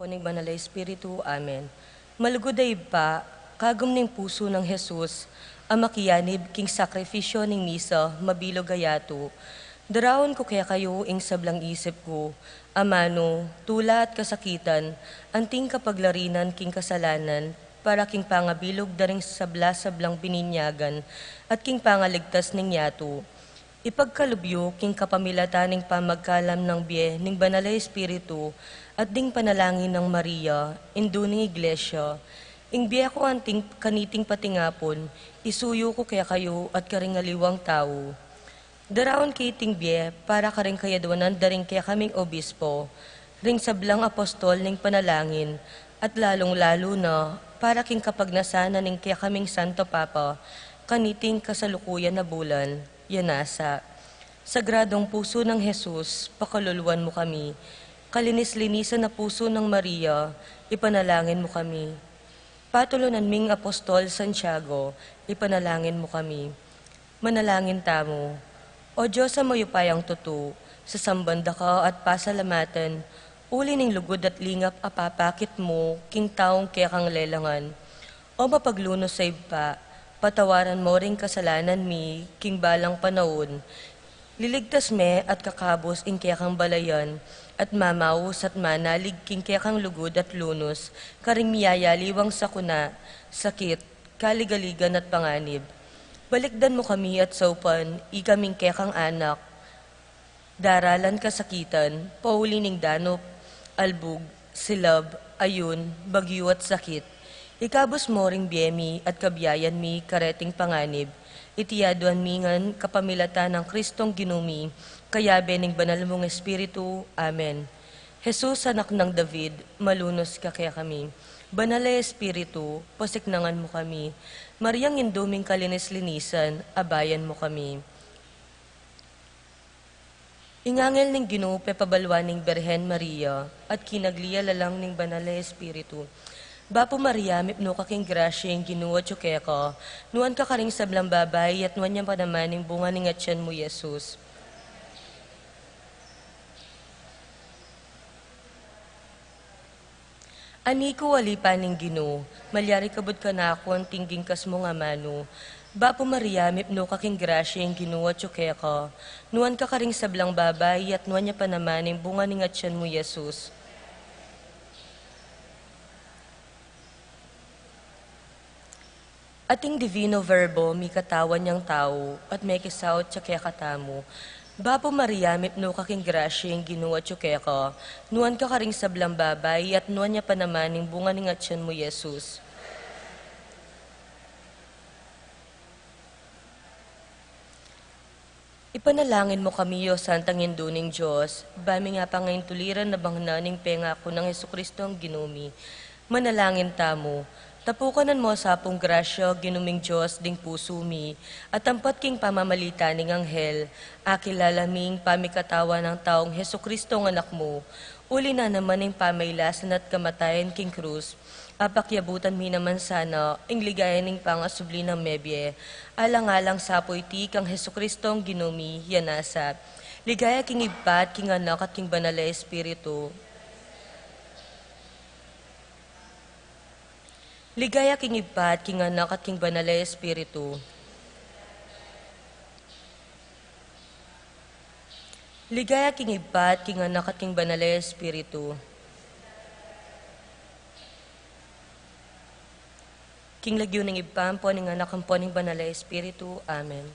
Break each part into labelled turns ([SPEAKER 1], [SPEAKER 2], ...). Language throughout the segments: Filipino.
[SPEAKER 1] Kuning Banal na Espiritu, Amen. Malugoday pa, kagum ning puso ng Jesus, ang makiyanib king sakripisyo ning misa, mabilog gayato. Darawon ko kaya kayo ing sablang isip ko, amano, tula at kasakitan, anting kapaglarinan king kasalanan, para king pangabilog daring sabla-sablang bininyagan, at king pangaligtas ning yato. Ipagkalubyo king kapamilataning pamagkalam ng biye ning Banal na Espiritu at ding panalangin ng Maria, indo ning Iglesia. Ing biye ko anting kaniting patingapon, isuyo ko kaya kayo at karingaliwang tao. Darawon kay ting biye para karing kayadwanan daring kaya kaming obispo, ring sablang apostol ning panalangin, at lalong-lalo na para king kapagnasanan ning kaya kaming Santo Papa, kaniting kasalukuyan na bulan, yanasa. Sagradong puso ng Jesus, pakaluluwan mo kami. Kalinis-linisan na puso ng Maria, ipanalangin mo kami. Patulunan ming Apostol Santiago, ipanalangin mo kami. Manalangin tamo. O Diyos sa mayupayang tutu, sa sambanda ka at pasalamatan, uli ning lugod at lingap apapakit mo, king taong kaya kang lelangan. O mapaglunos sa iba, patawaran mo ring kasalanan mi, king balang panahon. Liligtas me at kakabos ing kaya kang balayan, at mamaus at manalig king kaya kang lugod at lunos, karing miyayaliwang sakuna, sakit, kaligaligan at panganib. Balikdan mo kami at saupan, ikaming kaya kang anak, daralan kasakitan, paulining danop, albug, silab, ayun, bagyo at sakit. Ikabos mo ring biyemi at kabiyayan mi kareting panganib, itiyaduan mingan kapamilata ng Kristong ginumi, kaya bening banal mong Espiritu. Amen. Jesus, anak ng David, malunos ka kaya kami. Banal na Espiritu, pasiknangan mo kami. Mariang induming kalinis-linisan, abayan mo kami. Ingangel ning Ginoo pabalwan ning Berhen Maria, at kinagliya lalang ning Banal na Espiritu. Bapo Maria, mipno ka king grasya yung Ginoo at ka, nuan ka karing sablang babay, at nuan niyang panaman ning bunga ning atyan mo, Jesus. Ani ko walipa ning Ginoo, malyari kabud ka na ako ang tingging kas mo nga mano. Bapo Maria, mipno ka king grasya yung Ginoo at ka, nuan ka karing sablang babay, at nuan niya panaman ning bunga ning atyan mo, Jesus. Ating divino verbo, mi katawan niyang tao, at may kisaot siya kaya katamo. Bapo Maria, mipno ka king grasya yung Ginoo at ka, nuan ka karing sablang babay, at nuan niya pa naman yung bunga ning atyan mo, Jesus. Ipanalangin mo kami, O Santang Induning Diyos, bami nga pa ngayon tuliran na bangna ning penga ko ng Jesucristo ang ginumi. Manalangin tamo, tapukanan mo sa apong grasya, ginuming Diyos, ding puso mi, at ampat king pamamalita ning anghel, akilalaming pamikatawa ng taong Jesucristo ang anak mo, uli na naman ning pamaylasan at kamatayan king krus, apakyabutan mi naman sana, ing ligayan ning pangasubli ng mebye, alang-alang sa ti kang Jesucristo ang ginumi, yanasa, ligaya king ibat, king anak at king banal na Espiritu, ligaya king ibat, king anak at king banal na Espiritu. Ligaya king ibat, king anak at king banal na Espiritu. King lagyo ng ibpampo, ning anak ang po ning banal na Espiritu. Amen.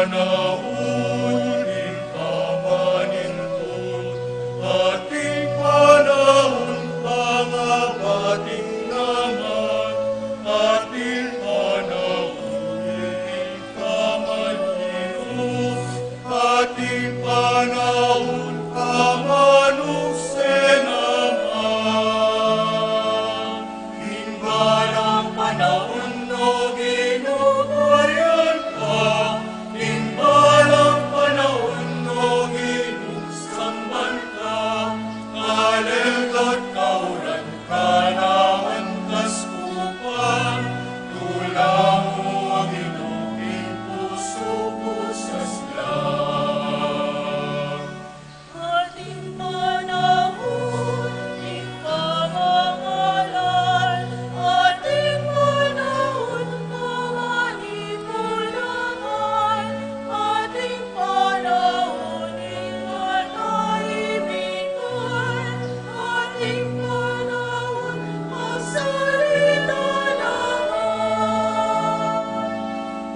[SPEAKER 2] panahon, ikamanindot, ating panahon, pangabating naman, ating panahon, ikamanindot, ating panahon, kamanuksen naman. Imbalang panahon, no ginubayan ka, imbalang panahon, no ginusamban ka, kalelot kauran ka naman kaskupan, tulang mo ginuging puso pusas lang.
[SPEAKER 3] Ating panahon, ikamangalan, ating panahon, kamanipulaman, ating panahon, ikatahimikan, ating panahon, magsalita naman.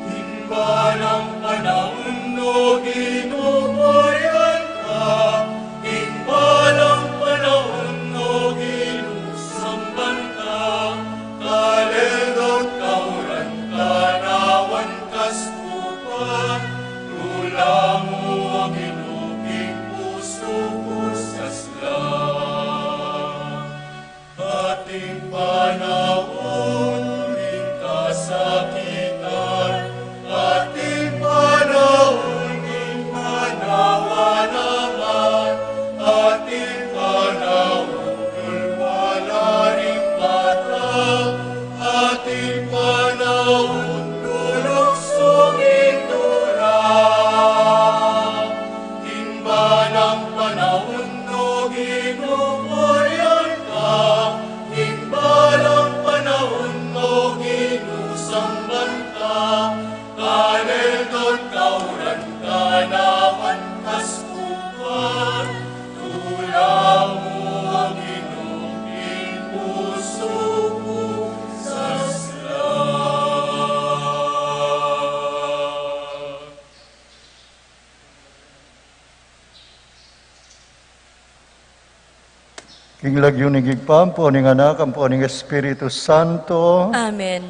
[SPEAKER 2] Imbalang panahon, no ginubayan ka, imbalang panahon, no ginusamban ka, kalelot kauran ka nawan kaskupan, tula mo ginuging puso pusas lang. Ating panahon, ring kasakitan, ating panahon, ring manawa naman, ating panahon, wala ring bata, ating panahon, luluksong itura. Imbalang panahon, no ginubayan ka, imbalang panahon, no ginusamban ka, kalelot kauran ka naman kaskupan, tulang mo ginuging puso pusas lang.
[SPEAKER 4] King lagyo ni gigpam po ning anak ang po ning Espiritu Santo,
[SPEAKER 1] Amen.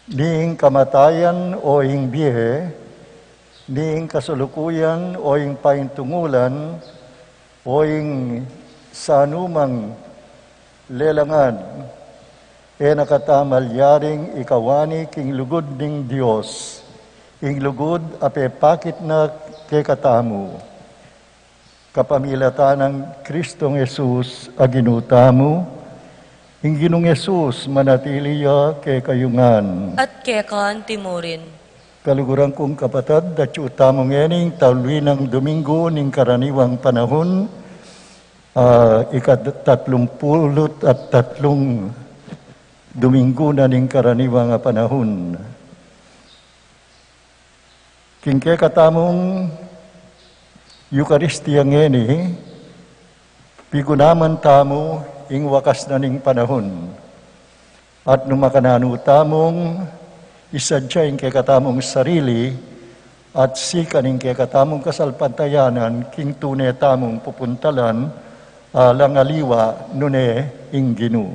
[SPEAKER 4] ning kamatayan o ing bihe, ning kasulukuyan o ing paintungulan, o ing sa anumang lelangan, e nakatamalyaring ikawani king lugod ning Dios, ing lugod ape pakit na kay katamu. Kapamilatan ng Kristong Jesus aginutamu, ing Ginong Jesus manatiliya kay kayungan.
[SPEAKER 1] At kekan timurin.
[SPEAKER 4] Kaluguran kong kapatid, datyo tamong ening taulwi ng Domingo ning karaniwang panahon, ika-33 Domingo na ning karaniwang panahon. Kingke katamong Eucharistia ngeni, pigunaman tamo ing wakas na ning panahon. At numakanano tamong isadya ing kekatamong sarili at sikaning kekatamong kasalpantayanan king tunay tamong pupuntalan langaliwa nune ing Ginu.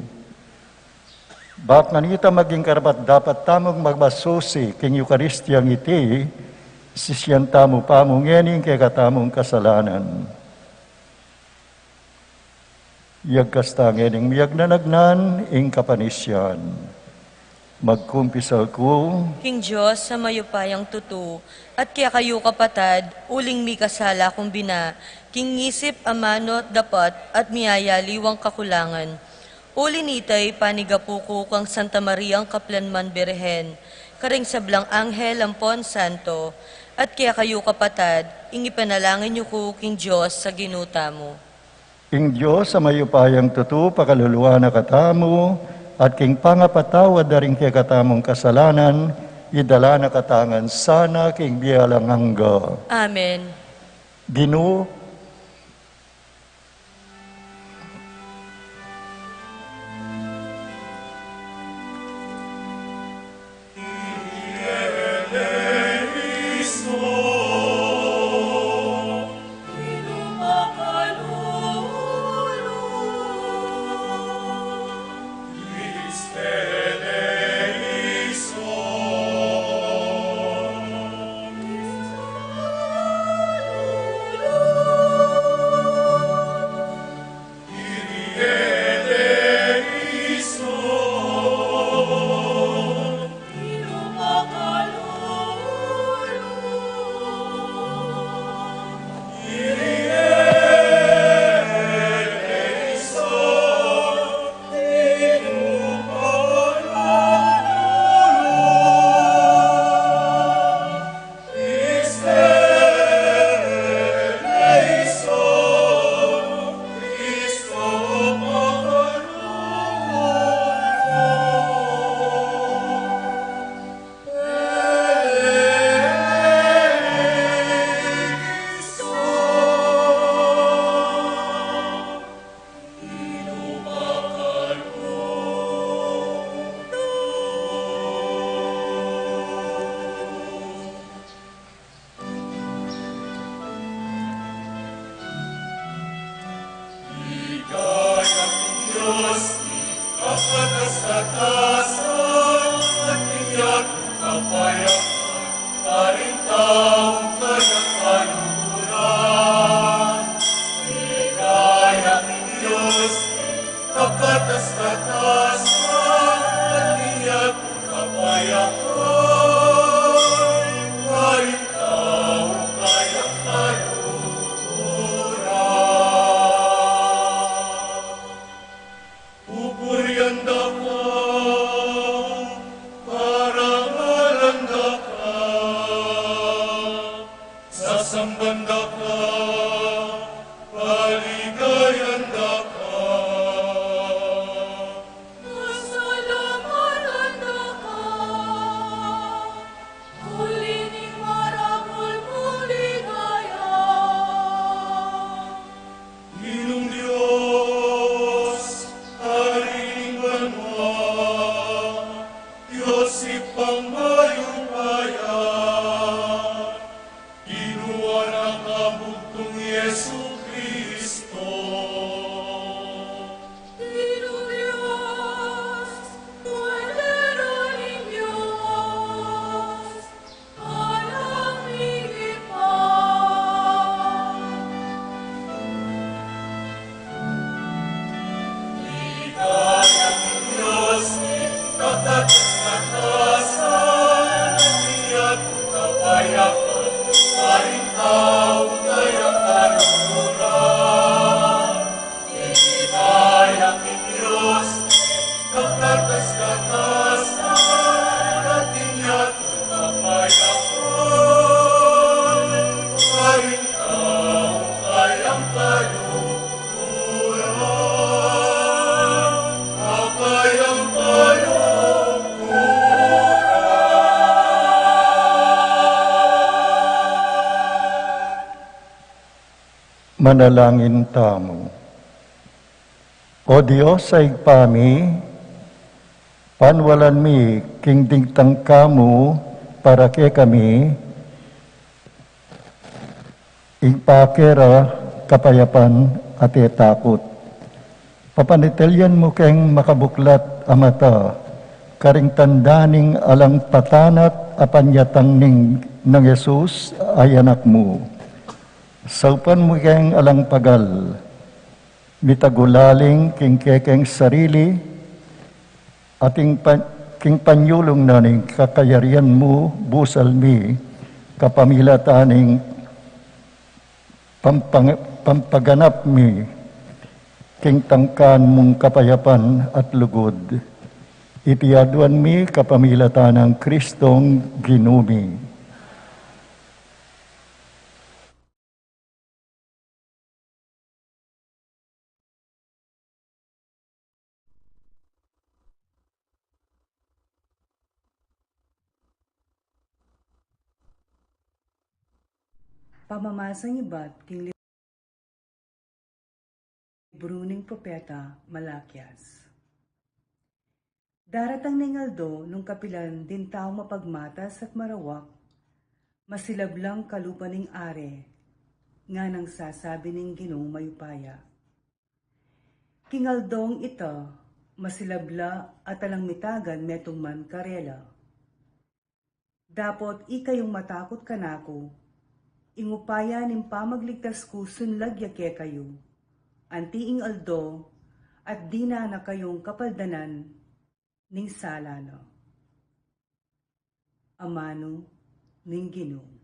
[SPEAKER 4] Bak nganita maging karapat dapat tamong magbasosi king Eucharistiang iti, sisyan tamo pamungening kekatamong kasalanan. Yagkastangening miyag nanagnan ing kapanisyan. Magkumpisal ko,
[SPEAKER 1] King Diyos sa mayupayang tutu, at kaya kayo kapatad, uling mi kasala kung bina, king ngisip amanot dapat at miyayaliwang kakulangan. Uli nitay panigapuko kang Santa Mariang Kaplanman Birhen, karing sablang anghel ampon santo, at kaya kayo kapatad, ing ipanalangin niyo ko king Diyos sa ginuta mo.
[SPEAKER 4] ing Diyos sa mayupayang tutu, pakaluluwa na katamo, at king pangapatawad na rin kay katamong kasalanan, idala na katangan sana king biyalang hangga.
[SPEAKER 1] Amen.
[SPEAKER 4] Ginu,
[SPEAKER 2] katasan at tiyak kapayapaan, karintaong kanyang kaluhuran. Ligaya ng Diyos, kakatas-katasan at tiyak kapayapaan, karintaong kanyang kaluhuran. Pupurianda ka, parangalanda ka, sasambanda ka, paligayanda ka.
[SPEAKER 3] Masalamalanda ka, ulining marahol muligaya.
[SPEAKER 2] Ginong Diyos, Haring Banwa, Diyos ipangmayumpayan, Ginawa na kabugtong Yesu Kristo.
[SPEAKER 3] Diyos, Cordero ng Diyos, alam igipan.
[SPEAKER 2] Ligaya ng Diyos, katatas-katasan, tiyak kapayapaan, karintaong kanyang kaluhuran. Ligaya ng Diyos, katatas-katasan, tiyak kapayapaan, karintaong kanyang kaluhuran. Kayang
[SPEAKER 4] Manalangin tamo. O Dios sa igpami, panwalan mi king dingtang kamu para ke kami, igpakera kapayapan at takot. Papanitelyan mo keng makabuklat amata, karing tandaning alang patanat apanyatang ning ng Yesus ay anak mo. Saupan mo keng alang pagal, mitagulaling king kekeng sarili, ating king panyulong naning kakayarian mo, busal mi, kapamilataning pampaganap mi, king tangkan mong kapayapan at lugod. Itiaduan mi kapamilatan ng Kristong ginumi.
[SPEAKER 5] Pamamasang iba't king libro ning propeta Malakias. Daratang ningaldo nung kapilan din tao mapagmatas at marawak, masilablang kalupa ning are, nga nang sasabi ning Ginong mayupaya. Kingaldong ita, masilabla at alang mitagan metong man karela. Dapot ikayong matakot kanako, ingupaya ning pamagligtas ko sunlagyake kayo, antiing aldo, at di na kayong kapaldanan ning salano. Amano ning Ginoo.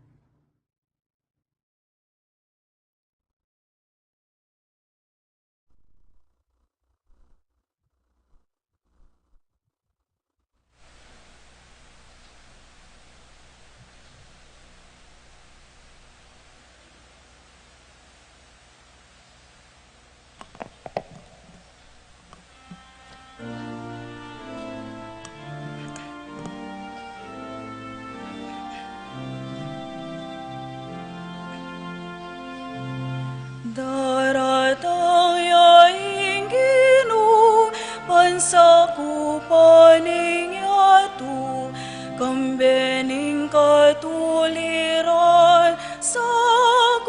[SPEAKER 3] Daratang yaing Ginoo, pansakupaning yato, kambening katuliran, sakupaning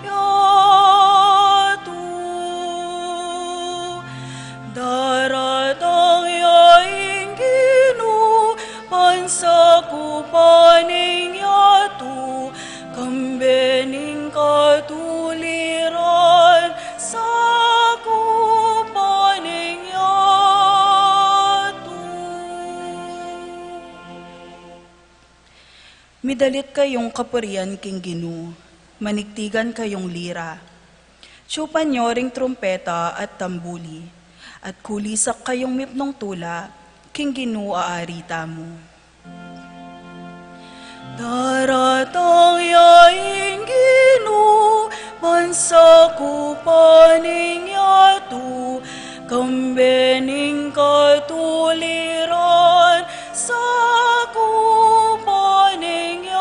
[SPEAKER 3] yato. Daratang Midalit kayong kapurian king Ginu, manigtigan kayong lira. Tsupan nyo ring trumpeta at tambuli, at kulisak kayong mipnong tula, king Ginu aarita mo. Daratang yaing Ginu, bansa ko paning yatu, kambening katuliran, sa kupaning yatu.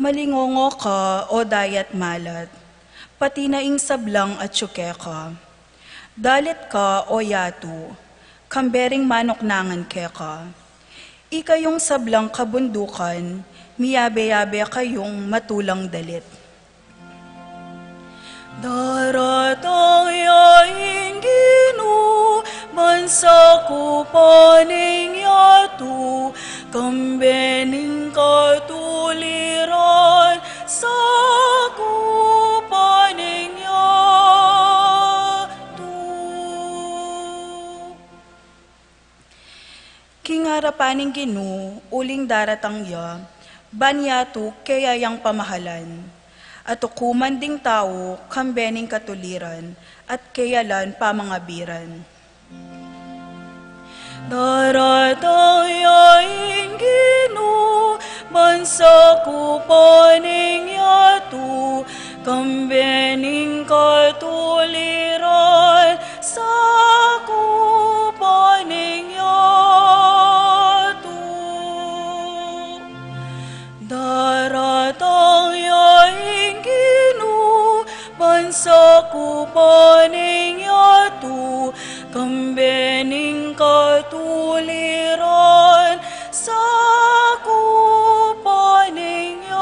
[SPEAKER 3] Malingongo ka o dayat malat, pati naing sablang at syuke ka. Dalit ka o yatu, kambering manok nangan keka. Ikayong sablang kabundukan, miyabe-yabe kayong matulang dalit. Daratang yaing Ginu, bansa ko paning yatu, kambening katuliran, sa kupaning yatu. Kingarapaning Ginu, uling daratang ya, banyatu kaya yang pamahalan, at ukuman ding tao, kambening katuliran, at kayalan pamangabiran. Daratang yaing Ginu, bansa ko paning yatu, kambening katuliran, sa kupaning yatu. Daratang yaing Ginu, bansa ko paning yatu, kambening katuliran, sa kupaning yatu.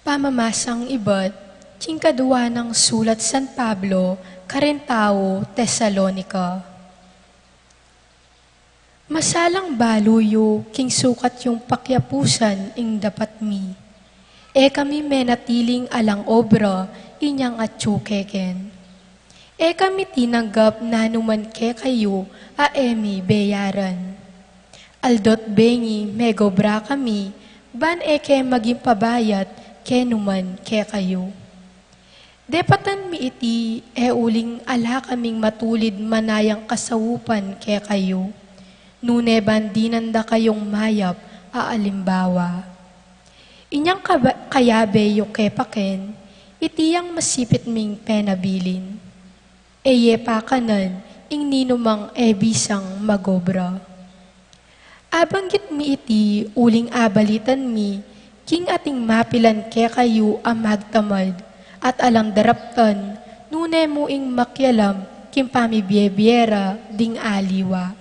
[SPEAKER 6] Pamamasang iba't, tingkadwa ng sulat San Pablo, Karentao, Tesalonica. Masalang baluyo, king sukat yung pakyapusan ing dapat mi. E kami menatiling alang obra, inyang atsyukeken. E kami tinanggap na numan ke kayo, aemi bayaran. Aldot bengi, megobra kami, ban eke maging pabayat, kenuman ke kayo. Depatan mi iti, uling ala kaming matulid manayang kasawupan ke kayo. Nune bandinanda kayong mayap, aalimbawa. Inyang kayabe yo ke paken, itiyang masipit ming penabilin. Eye pakanan, ing ninumang bisang magobra. Abanggit mi iti, uling abalitan mi, king ating mapilan ke kayo magtamad, at alang daraptan, nune mo ing makyalam, kim pamibiyebiyera, ding aliwa.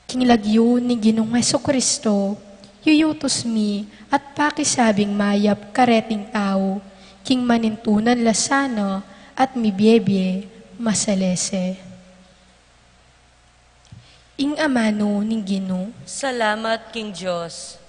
[SPEAKER 6] King lagyo ni Ginong Hesukristo, yuyutos mi, at pakisabing mayap kareting tao, king manintunan lasana, at mibiyebye, masalese. Ing amano ni Ginoo.
[SPEAKER 1] Salamat, King Diyos.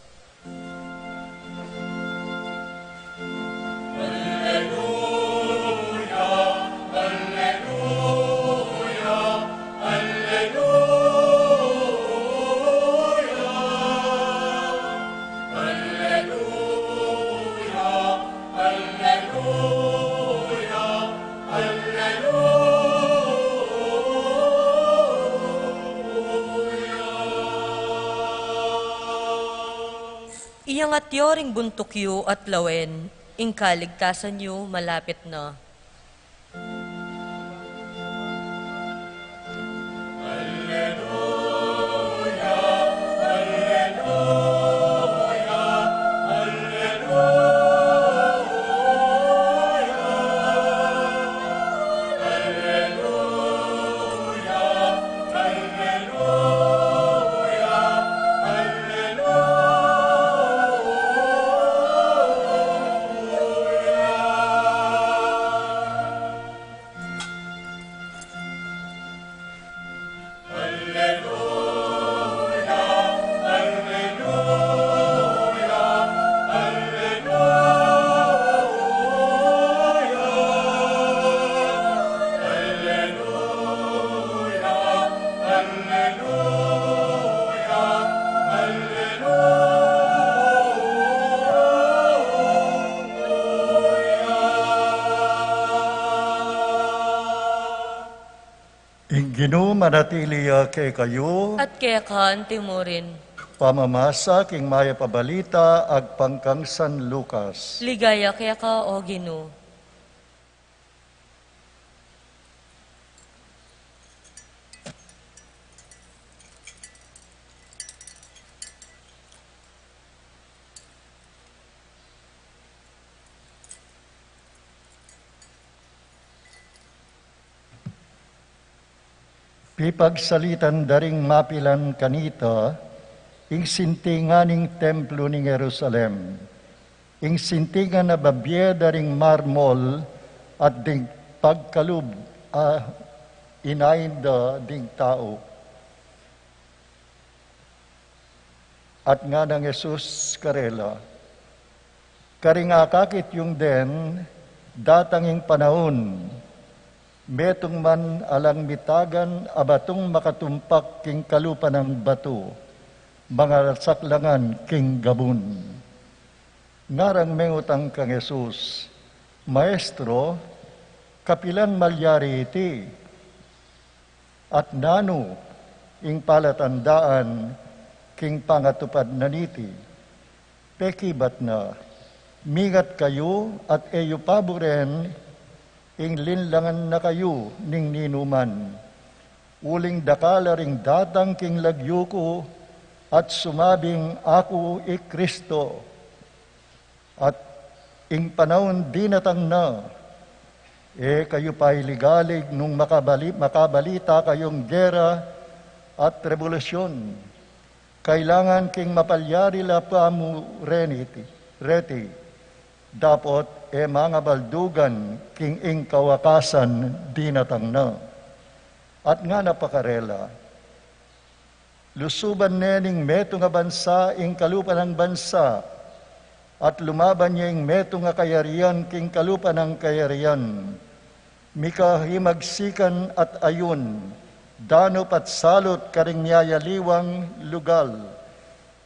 [SPEAKER 1] Iyang at yoring buntukyo at lawen, ing kaligtasan yo malapit na.
[SPEAKER 4] Inginu manatiliya kay kayo,
[SPEAKER 1] At kaya kaan timurin.
[SPEAKER 4] pamamasa king maya pabalita ag pangkang San Lucas.
[SPEAKER 1] Ligaya kaya ka, O Ginoo.
[SPEAKER 4] Pipagsalitan daring mapilan kanita, ing sintinganing templo ni Jerusalem, ing sintingan na babye daring marmol at ding pagkalub inayin da ding tao. At nga ng Jesus karela, karingakakit yung den, datanging panahon, metong man alang mitagan, abatong makatumpak king kalupa ng bato, mga saklangan king gabun. Ngarang mengutang kang Jesus, Maestro, kapilan malyari iti, at nano ing palatandaan king pangatupad na niti. Pekibat na, mingat kayo at eyo paboren, ing linlangan na kayo ning ninuman. Uling dakala ring datang king lagyo ko, at sumabing ako Kristo. At ing panahon dinatang na, kayo pa'y ligalig nung makabalita kayong gera at revolusyon. Kailangan king mapalyari la pamu reti. Dapot mga baldugan king ing kawakasan dinatang na. At nga napakarela, lusuban nening meto nga bansa ing kalupa ng bansa, at lumaban niya ing meto nga kayarian king kalupa ng kayarian. Mikahimagsikan at ayun, danop at salot karing niyayaliwang lugal,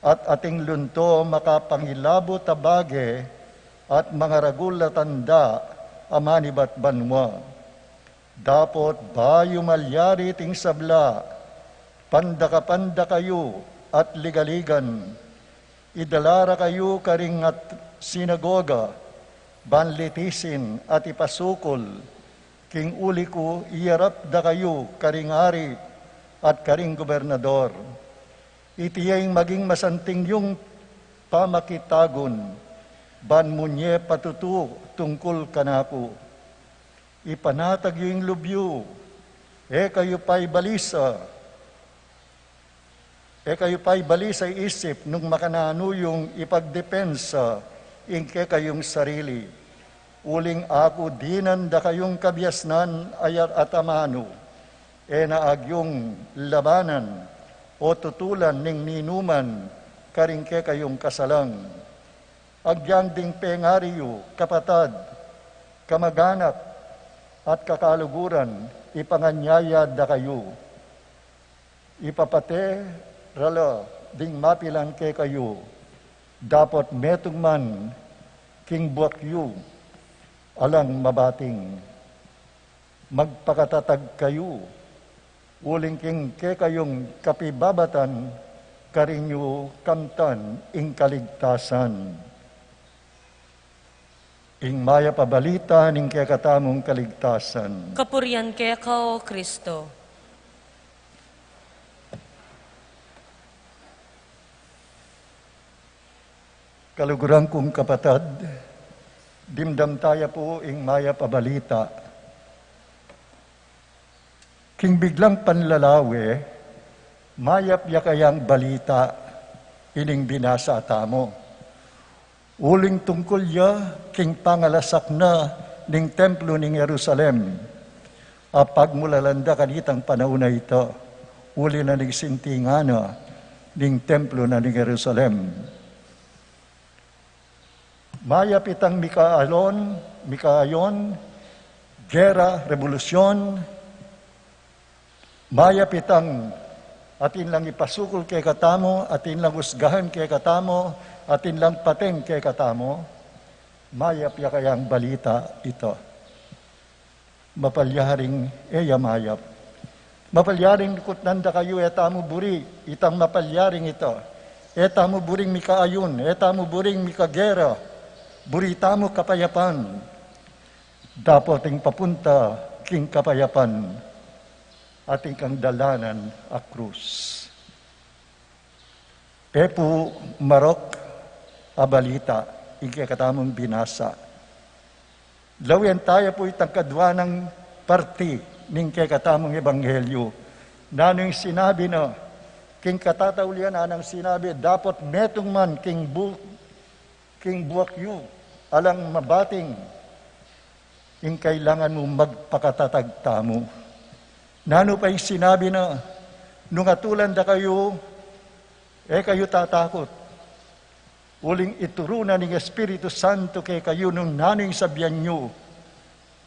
[SPEAKER 4] at ating lunto makapangilabo tabage, at mga ragul na tanda amanibat banwa. Dapot bayo malyari ting sabla, pandaka-panda kayo at ligaligan. Idalara kayo karing at sinagoga, banlitisin at ipasukol. King uli ko iyarap da kayo karing ari at karing gobernador. Itiyay maging masanting yung pamakitagon, ban munye patutu tungkol kanako. Ipanatag yung lubyo, kayo pa'y balisa. Kayo pa'y balisa isip nung makanano yung ipagdepensa ingke kayong sarili. Uling ako dinan da kayong kabyasnan ayat atamano, naag yung labanan o tutulan ning ninuman karingke kayong kasalang. Agyang ding pengariyo, kapatad, kamag-anak, at kakaluguran, ipanganyaya da kayo. Ipapate, rala, ding mapilan ke kayo, dapat metong man, king buwakyo, alang mabating. Magpakatatag kayo, uling king ke kayong kapibabatan, karinyo kamtan, ing kaligtasan. Ing maya pabalita ning kaya katamong kaligtasan.
[SPEAKER 1] Kapurian kaya ka, O Kristo.
[SPEAKER 4] Kaluguran kong kapatad, dimdam tayo po ing maya pabalita. King biglang panlalawe, mayap yakayang balita, ining binasa atamo. Uling tungkol ya, king pangalasak na ning templo ning Jerusalem. Apag mulalanda kanitang panahon na ito, uli na ning sintingana ning templo na ning Jerusalem. Mayap itang mikaayon, gera, revolusyon, mayap itang atin lang ipasukol kay katamo, atin lang usgahan kay katamo, atin lang pateng kay katamo, mayap ya kayang balita ito. Mapalyaring mayap. Mapalyaring kutnanda kayo, etamo buri, itang mapalyaring ito. Etamo buring mikaayun, etamo buring mikagera, buritamo kapayapan. Dapoting papunta, king kapayapan, ating kang dalanan a krus. Epo marok abalita, ikakatamong binasa. Lawian tayo po itang kadwa ng parti ning kakatamong ebanghelyo. Nanong sinabi na, king katataulian anang sinabi, dapat metong man king buwakyo, alang mabating, ing kailangan mo magpakatatagta mo. Nano pa yung sinabi na, nung atulan da kayo, kayo tatakot. Uling iturunan ng Espiritu Santo kay kayo nung naning sabihan nyo,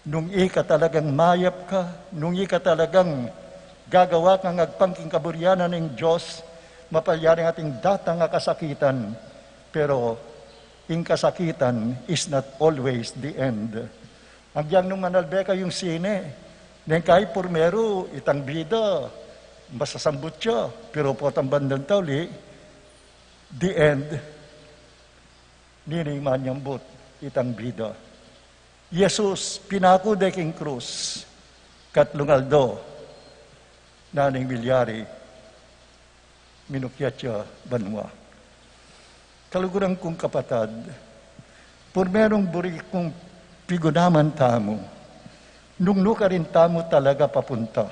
[SPEAKER 4] nung ika talagang mayap ka, nung ika talagang gagawa kang agpangking kaburyanan ng Diyos, mapalyaring ating datang nga kasakitan. Pero, ing kasakitan is not always the end. Hanggang nung manalbeka yung sine, nang kahit pormero, itang bida, masasambot siya, pero po ang bandang tauli, the end, niniman niyang bot, itang bida. Jesus, pinako deking krus, katlungaldo, naning milyari, minukyat siya banwa. Kaluguran kong kapatad, pormerong buri kong pigunaman tamo, nung nuka rin tamo talaga papunta.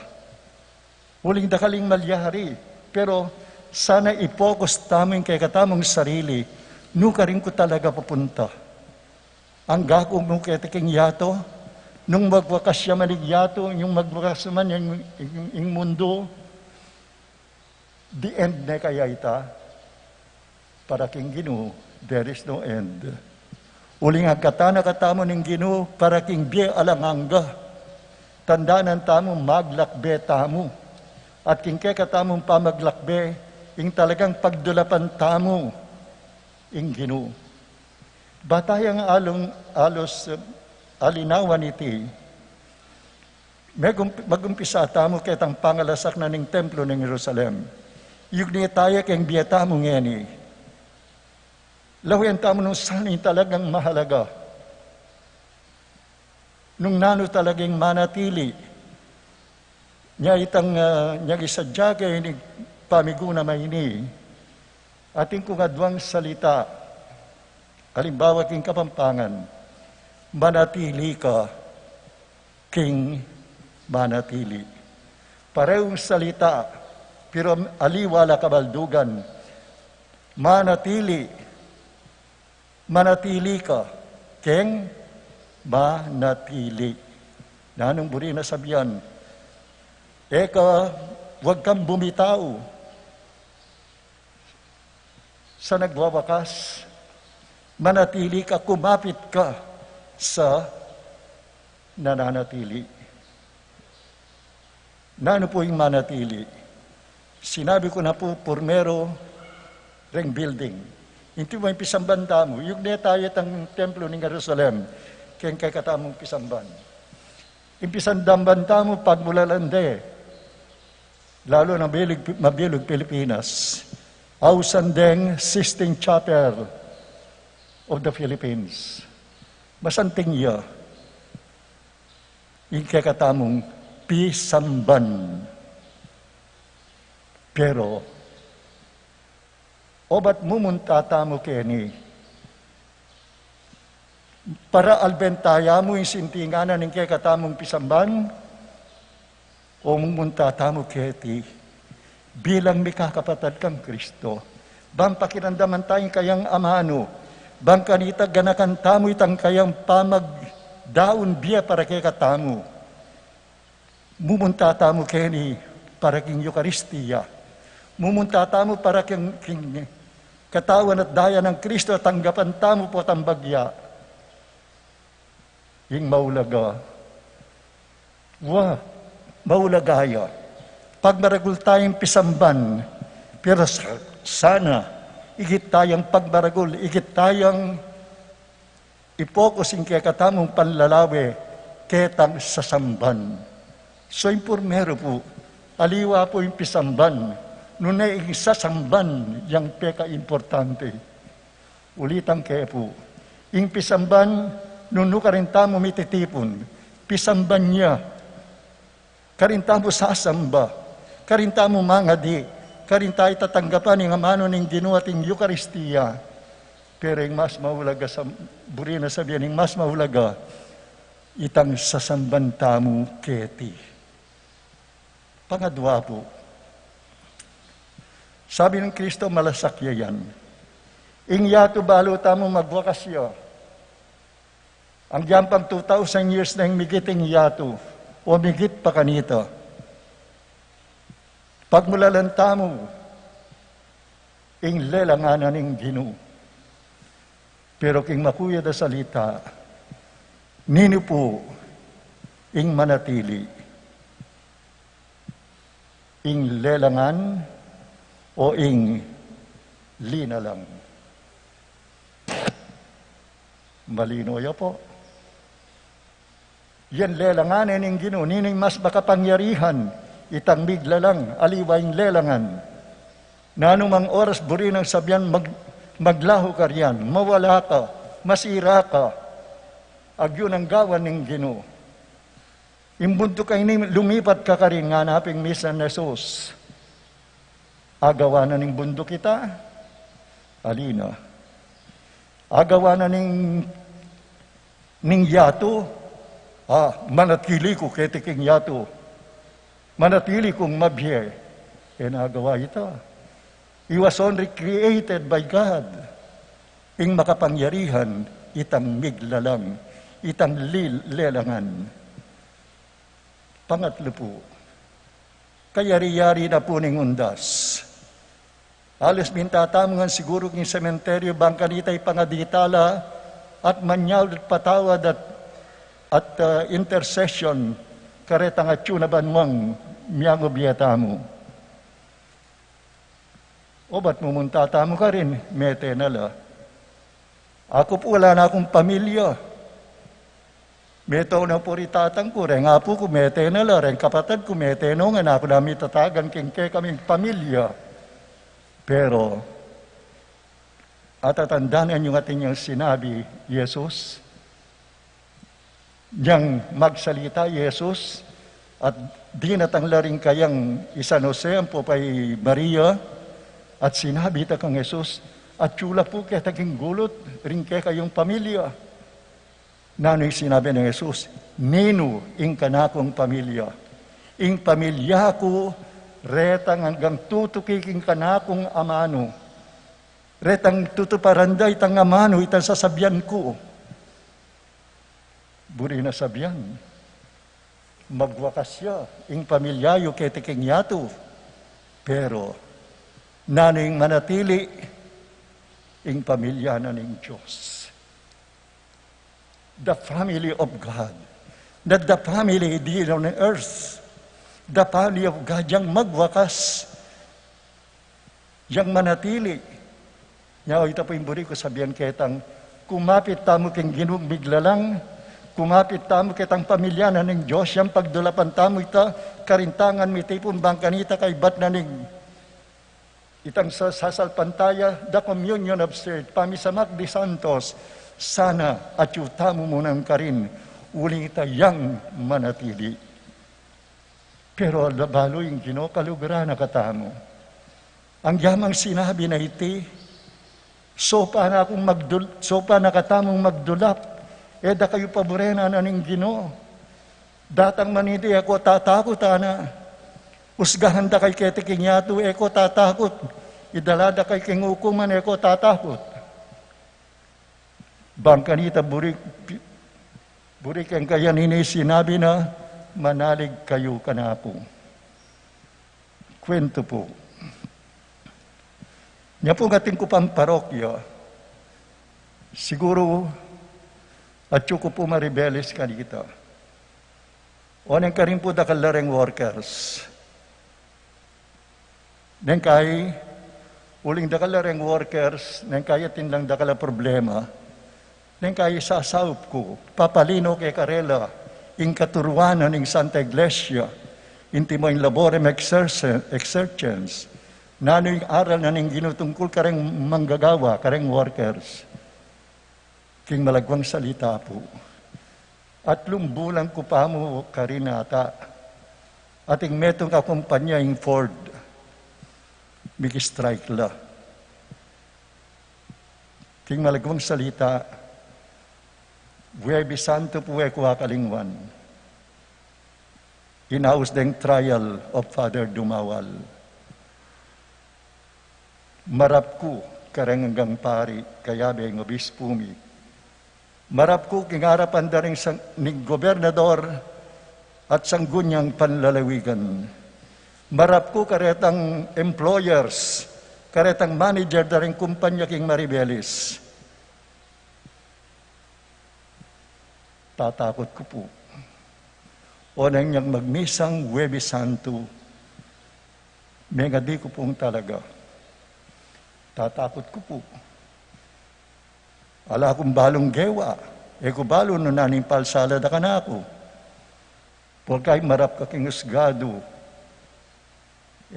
[SPEAKER 4] Huling dakaling malyari, pero sana ipokus tamo yung kay katamong sarili, nuka rin ko talaga papunta. Ang gakong mo kay taking yato, nung magwakas siya maligyato, yung magwakas man yung mundo, the end na kaya ita, para king Ginoo, there is no end. Uling agkatana katamo ng Ginoo, para king biye alanganga, tandaanan tamo maglakbe tamo, at king kaya katamong pamaglakbe, ing talagang pagdulapan tamo, ing Ginoo. Batayang alos alinawan iti, magumpisa tamo ketang pangalasak na ning templo ng Jerusalem. Yung ni tayo keng biyata mo ngeni. Lawian tamo nung sanay talagang mahalaga. Nung nano talagang manatili, niya itang niya isadya kay ni pamiguna maini, ating kung adwang salita, halimbawa king Kapampangan, manatili ka, king manatili. Parehong salita, pero aliwala kabaldugan, manatili ka, king manatili. Nanong buri na sabihan, eka, huwag kang bumitaw sa nagwawakas, manatili ka, kumapit ka sa nananatili. Nano po yung manatili? Sinabi ko na po, pormero, ring building. Hindi mo yung pisambanda mo. Yung netayat ang templo ng Jerusalem, kaya kay katamong pisamban. Yung pisandambanda mo, pagmulalande, lalo na mabilog Pilipinas, Ausandeng Sistine Chapel of the Philippines. Masanting iya, yung kay katamong pisamban. Pero, o ba't mumunta tamo keni? Para albentaya mo yung sintinganan ng kay katamong pisamban? O mumunta tamo keti? Bilang mikakapatad kang Kristo. Bang pakiramdaman tayong kayang amano? Bang kanita ganakan tamo itang kayang pamagdaon biya para kay katamo? Mumunta tamo keni para king Eucharistia. Mumunta tamo para king katawan at daya ng Kristo at tanggapan tamo po tambagya. Yung maulaga. Maulagaya. Pag maragul tayong pisamban, pero sana, igit tayong pagmaragul, igit tayong ipokus yung kaya katamong panlalawi, ketang sasamban. So, impormero po, aliwa po yung pisamban. Nunay sasamban yang peka importante. Ulitang kaya po. Yung pisamban, nunu karinta mo mititipon. Pisamban niya. Karinta mo sasamba. Karinta mo mangadi. Karinta itatanggapan ng amano ng Ginoo at ng Eucharistia. Pero yung mas mahulaga sa buri na sabihin, yung mas mahulaga, itang sasamban tamo keti. Pangadwa po, sabi ng Kristo, malasakya yan. Ingyato balo tamo magwakasya. Ang yampang 2,000 years na yung migiting yato, o migit pa kanito. Pagmulalan tamo, ing lelanganan ng Ginoo. Pero king makuya da salita, nino po ing manatili, ing lelangan o ing linalang. Malino ya po. Yan lelanganin ng Ginoo, nining mas makapangyarihan, itang bigla lang, aliwayng lelangan. Na anumang oras buri ng sabyan maglaho ka riyan, mawala ka, masira ka, agyon ang gawan ng Ginoo. Imbunto kayo lumipat ka rin nga naping misa na Jesus. Agawa na ng bundok kita, alina. Agawa na ng yato, manatili ko ketiking yato. Manatili kong mabye, nagawa ito. He was only created by God. Ing makapangyarihan, itang miglalang, itang lelangan. Pangatlo po, kayari-yari na po ng undas. Alas mintatamangan siguro ng sementeryo, bangkanitay pangaditala, at manyaw at patawad at intercession, karetang at yunaban mong miyang obiyata mo. O ba't mumunta mo ka rin? Mete nala. Ako po wala na akong pamilya. Meto na po ritatang ko, rin nga po kumete nala, rin kapatid kumete no, nga na ako namin tatagan kingke kaming pamilya. Pero, at tatandaan yung ating yung sinabi, Jesus, niyang magsalita, Jesus, at di natanglaring kayang San Jose, ang popay Maria, at sinabi ta kang Jesus, at chula po kaya taging gulot, rin kaya kayong pamilya. Nano'y sinabi ng Jesus, Nino, ing kanakong pamilya. Ing pamilya ko, retang hanggang tutukiking kanakong amano. Retang tutuparanday tang amano, itang sasabyan ko. Buri na sabyan. Magwakas siya, ing pamilyayo ketiking yato. Pero, naning manatili, ing pamilya na ng Diyos. The family of God. Not the family here on earth. The family of God, yang magwakas, yang manatili. Yaw, ito po yung buri ko sabihan ketang, kumapit tamo king Ginung biglalang, kumapit tamo kitang pamilya na ng Diyos, yang pagdulapan tamo ita, karintangan mitipong bangkanita kay bat na ning itang sasalpantaya, the communion of spirit, pamisamak di santos, sana at yutamo mo ng karin, uling itayang manatili. Pero labalo yung Ginoo kalugra na katamo. Ang yamang sinabi na iti, sopa na katamong magdulap, da kayo paborena na ng Ginoo. Datang manidi ako tatakot ana. Usgahan da kay ketiking yato, eko tatakot. Idalada kay kingukuman, eko tatakot. Bangkanita burik ang kaya nini sinabi na, manalig kayo kanapo. Kwento po. Nya po ating kupang parokya, siguro at ko po maribeles kanita. O nang karin po dakalareng workers. Nang kay, uling dakalareng workers, nang kaya tinlang dakala problema, nang kaya sasaup ko, papalino kay Karela, ing katuruanan ng Santa Iglesia, inti mo yung laborem exercens, nano yung aral na ning ginutungkol kareng manggagawa, kareng workers, king malagwang salita po. At lumbulang ko pa mo karinata, ating metong akumpanya yung Ford, strike la. King malagwang salita, Huwebes Santo po kuha kalingwan. Inaus deng trial of Father Dumawal. Marap ko karenggang pari, kayabe ng obispo mi. Marap ko kingarapan da rin ni gobernador at sanggunyang panlalawigan. Marap ko karetang employers, karetang manager da rin kumpanya king Maribelis. Tatakot ko po. O nang niyang magmisang Huwebes Santo, mega di ko pong talaga. Tatakot ko po. Ala akong balong gewa, ko balo no naning palsala da ka na ako. Pagkay marap ka king usgado,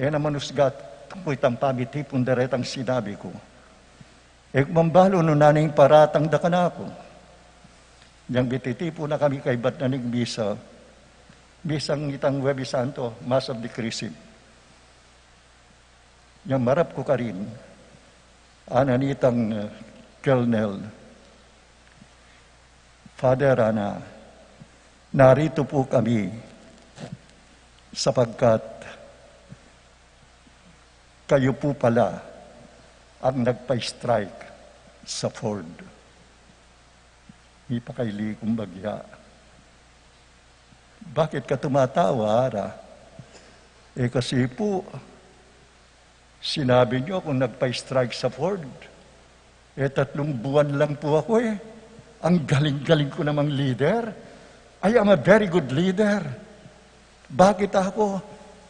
[SPEAKER 4] naman usgat, po itang pamitipon daretang sinabi ko. Kumambalo no naning paratang da ka na ako. Yang bititipo na kami kay bat na bisa, bisang itang Huwebes Santo, Mass of the Chrism. Yang marap ko ka rin, ananitang Colonel, Father Ana, narito po kami sapagkat kayo po pala ang nagpa-strike sa Ford. Di pa kaili kong bagya. Bakit ka tumatawa, Ara? Kasi po, sinabi niyo kung nagpa-strike sa Ford. 3 buwan lang po ako Ang galing-galing ko namang leader. I am a very good leader. Bakit ako?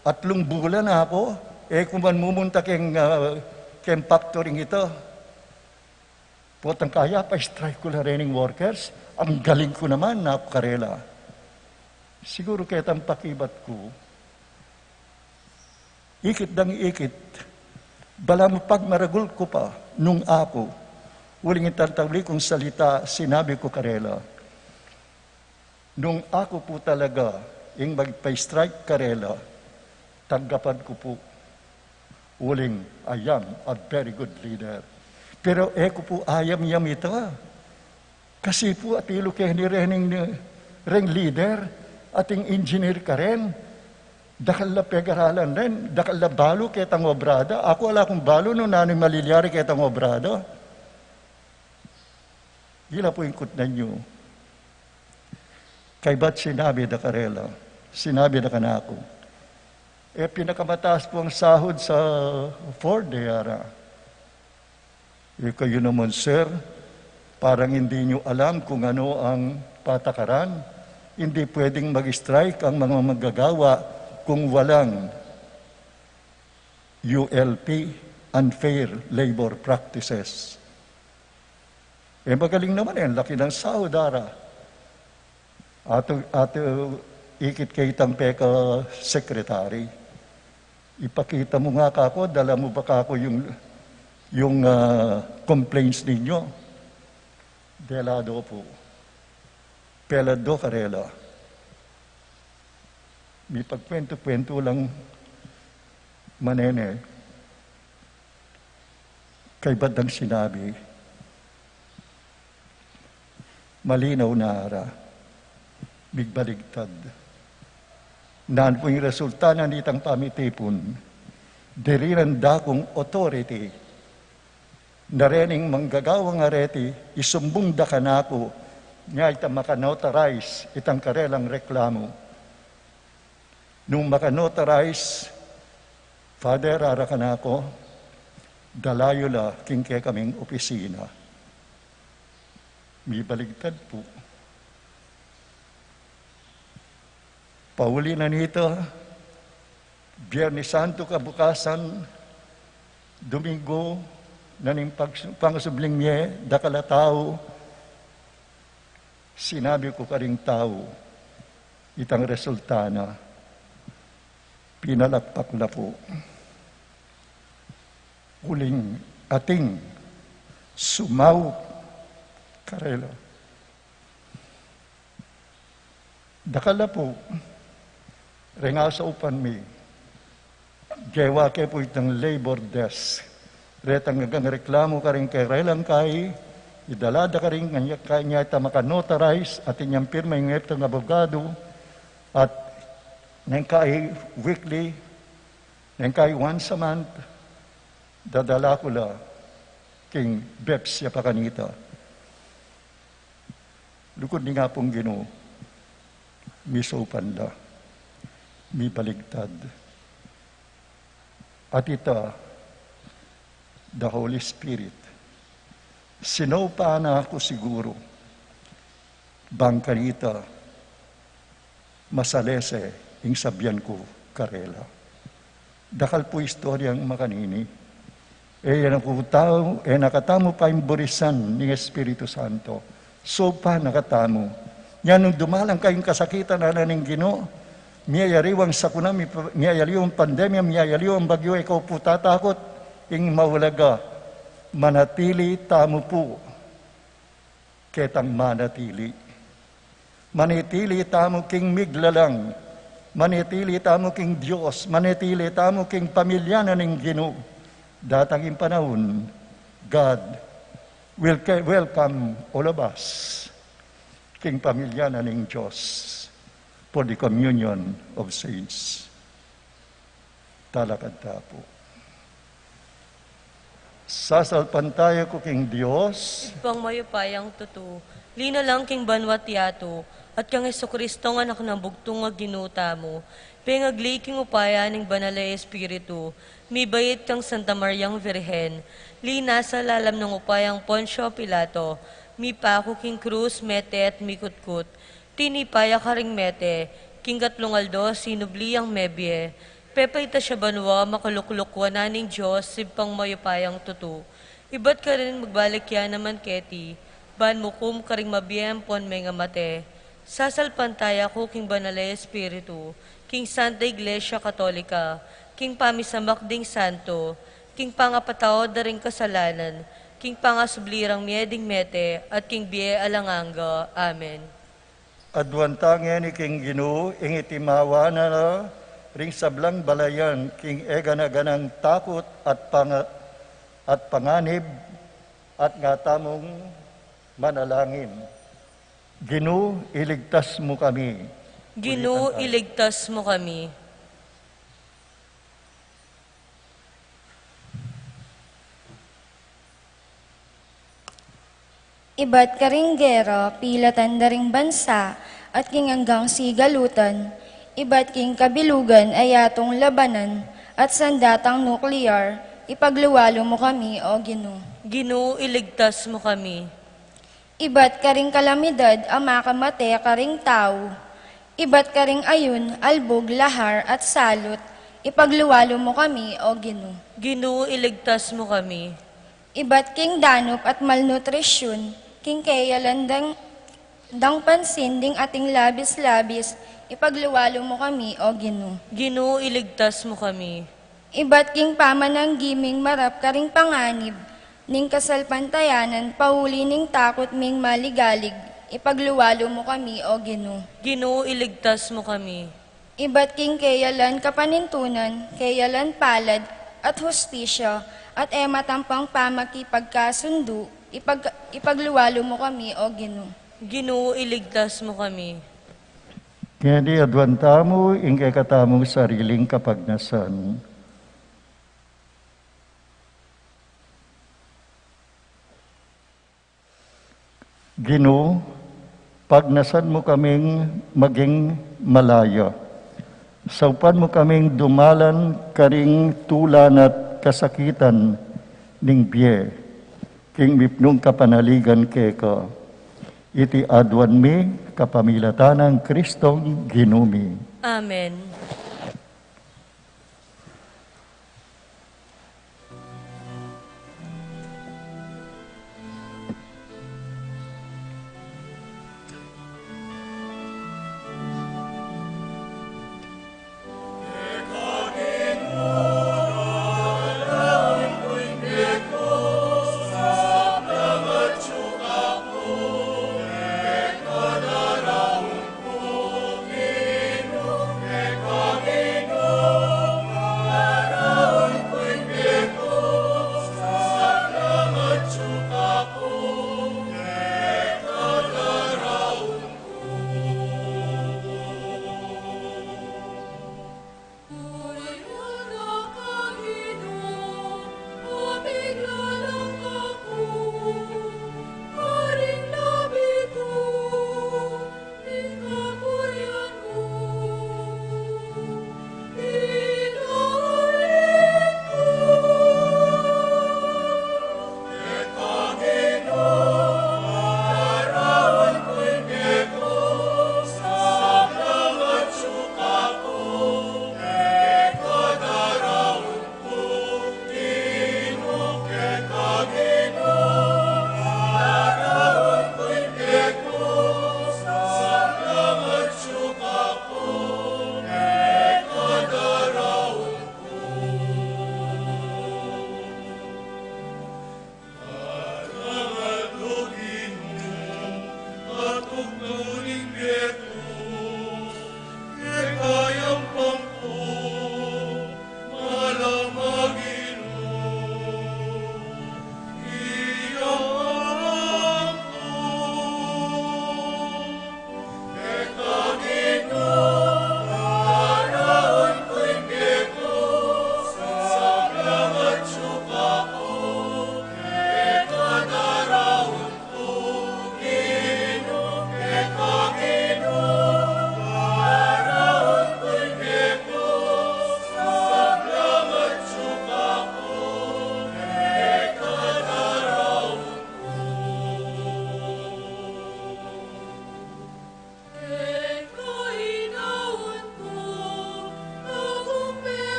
[SPEAKER 4] 3 bulan na ako. Kung man mumunta keng factory ito, potang kaya pa strike ko na rin workers, ang galing ko naman na karela. Siguro kahit ang pakibat ko, ikit dang ikit, bala mo pag maragul ko pa, nung ako, uling itatawli kong salita, sinabi ko karela, nung ako po talaga, yung magpa-strike karela, tanggapan ko po, uling, I am a very good leader. Pero ko po ayam-yam ito. Kasi po atilo kayo ni ring leader, ating engineer ka rin. Dakal na pegaralan rin, dakal na balo ketang obrada. Ako wala akong balo no nano'y malilyari ketang obrada. Gila po yung kutnan nyo. Kay ba't sinabi da karela? Sinabi da ka na ako. Pinakamataas po ang sahod sa Ford, Yara. Kayo naman, sir, parang hindi nyo alam kung ano ang patakaran. Hindi pwedeng mag-strike ang mga manggagawa kung walang ULP, unfair labor practices. Magaling naman laki ng sahod, Ara. Ato ikit kay Tampeka Secretary. Ipakita mo nga kako, dala mo ba kako yung complaints ninyo. Delado po. Pelado karela. May pagkwento-kwento lang manene. Kay badang sinabi, malinaw na Ara, bigbaligtad. Naan po yung resulta na nitang pamitipon, diriranda kong authority, narening manggagawang areti, isumbong da kanako, nga ita makanotarize itang karelang reklamo. Nung makanotarize, Father, ara kanako, dalayo la kingke kaming opisina. May baligtad po. Pauli na nito, Biyernes Santo kabukasan, Domingo, naning pangasubling niya, dakala tao, sinabi ko ka ring tao, itang resulta na, pinalakpak na po. Uling ating sumaw karela. Dakala po, renga sa upan mi, jewa ke po itang labor desk. Retang nagang reklamo ka rin kay relang kay, idalada ka rin kanya ita makanotarize at inyang pirma yung itang abogado at nang kay weekly, nang kay once a month, dadala ko la king Beps ya pakanita. Lukod ni nga pong Ginoo, mi sopanda, mi baligtad. At ita, the Holy Spirit, sinaupa na ako siguro, bangkanita, masalese, ing sabyan ko, karela. Dakal po istoryang makanini, yan ang putao, nakatamo pa yung burisan ng Espiritu Santo. So pa nakatamo. Yan nung dumalang kayong kasakitan na ng Ginoo, miyayariwang sakuna, miyayariwang pandemya, miyayariwang bagyo, ikaw po tatakot, ing maulaga, manatili tamo po, ketang manatili. Manitili tamo king miglalang, manitili tamo king Diyos, manitili tamo king pamilya na ng Ginoo. Datang panahon, God will welcome all of us, king pamilya na ng Diyos, for the communion of saints. Talakad tapo. Sasalpantaya ko king Diyos,
[SPEAKER 1] Pang mayupayang tutu, lino lang king banwat yato, at kang Jesucristo nga anak ng bugtong nga ginuta mo, pengagli king upaya ning banalay Espiritu, mi bayit kang Santa Mariang Virhen, lina sa lalam ng upayang Poncio Pilato, mi pako king krus, mete at mikutkut, tinipaya ka ring mete, king katlungaldo, sinubli ang mebye, pepayta siya banwa, makuluklukwa na ning Diyos, sibpang mayupayang tutu. Iba't ka rin magbalik yan naman keti, ban mo kum ka ring mabiyempon may nga mate, sasalpantaya ko king banalay Espiritu, king Santa Iglesia Katolika, king pamisamak ding santo, king pangapatao da ring kasalanan, king pangasublirang mieding mete, at king biye alanganga. Amen.
[SPEAKER 4] adwantangin ni king Ginoo, ing itimawa na ring sablang balayan, king eganaganang takot at panganib, at nga tamong manalangin. Ginoo, iligtas mo kami.
[SPEAKER 1] Ginoo, iligtas mo kami.
[SPEAKER 7] Iba't karinggero, pilatan da ring bansa, at king hanggang sigalutan, iba't king kabilugan ay atong labanan, at sandatang nuklear, ipagluwalo mo kami, O Ginoo.
[SPEAKER 1] Ginoo, iligtas mo kami.
[SPEAKER 7] Iba't karing kalamidad, ang makamate karing tao, iba't karing ayun, albog, lahar, at salot, ipagluwalo mo kami, O Ginoo.
[SPEAKER 1] Ginoo, iligtas mo kami.
[SPEAKER 7] Iba't king danop at malnutrisyon, king kayalan dang pansin ding ating labis-labis, ipagluwalo mo kami, O Ginoo.
[SPEAKER 1] Ginoo, iligtas mo kami.
[SPEAKER 7] Iba't king pamananggiming marap karing panganib, ning kasalpantayanan, pauli ning takot ming maligalig, ipagluwalo mo kami, O Ginoo.
[SPEAKER 1] Ginoo, iligtas mo kami.
[SPEAKER 7] Iba't king kayalan kapanintunan, kayalan palad, at hustisya, at ematampang pamakipagkasundo, ipagluwalo mo kami, O Ginoo.
[SPEAKER 1] Ginoo, iligtas mo kami.
[SPEAKER 4] Kaya di adwanta mo, ing katamong sariling kapagnasan. Ginoo, pagnasan mo kaming maging malaya. Saupan mo kaming dumalan karing tulan at kasakitan ning biye, king mipnong kapanaligan keka. Iti adwan mi kapamilatanang Kristong Ginumi.
[SPEAKER 1] Amen.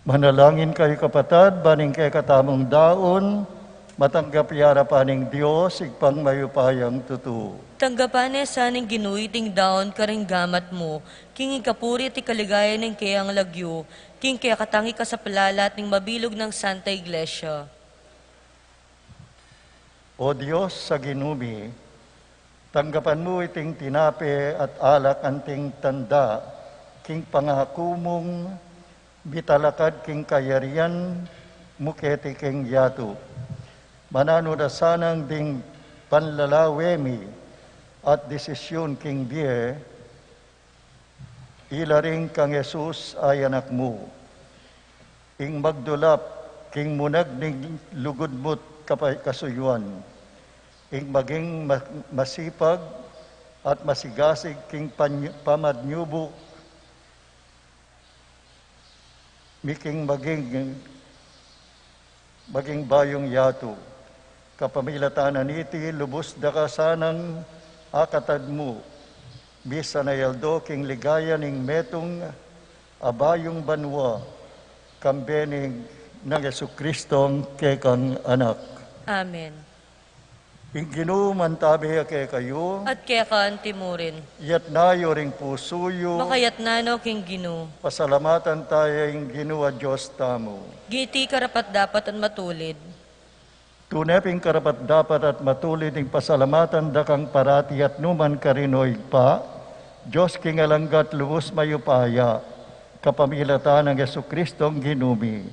[SPEAKER 4] Manalangin kayo kapatad, baning kay katamong daon, matanggap yara paning Diyos, igpang mayupayang tutu.
[SPEAKER 1] Tanggapan saning ginuiting daon karing gamat mo, king ikapuri ti kaligaya ng kayang lagyo, king kaya katangi ka sa palalat ng mabilog ng Santa Iglesia.
[SPEAKER 4] O Diyos sa ginumi, tanggapan mo iting tinape at alak anting tanda, king pangakumong bitalakad king kayarian, muketi king yatu. Manano na sanang ding panlalawemi at desisyon king biye, ilaring kang Jesus ay anak mo. Ing magdulap, king munag ning lugod mo't kasuyuan. Ing maging masipag at masigasig king pamadnyubo, miking maging bayong yato. Kapamilatanan iti, lubos da ka sanang akatad mo. Bisa na yaldo king ligaya ning metong abayong banwa, kambening ng Yesukristong kekang anak.
[SPEAKER 1] Amen.
[SPEAKER 4] Ing ginuman tabi kay kayo,
[SPEAKER 1] At kaya ka antimurin,
[SPEAKER 4] yat nayo ring pusuyo,
[SPEAKER 1] makayat nano king ginu,
[SPEAKER 4] pasalamatan tayo ing ginuwa Diyos tamo.
[SPEAKER 1] giti karapat dapat at matulid,
[SPEAKER 4] Tuneping karapat dapat at matulid ing pasalamatan dakang parati at numan karinoy pa, Diyos king alanggat lubos mayupaya, kapamilatan ng Yesukristong ginumi,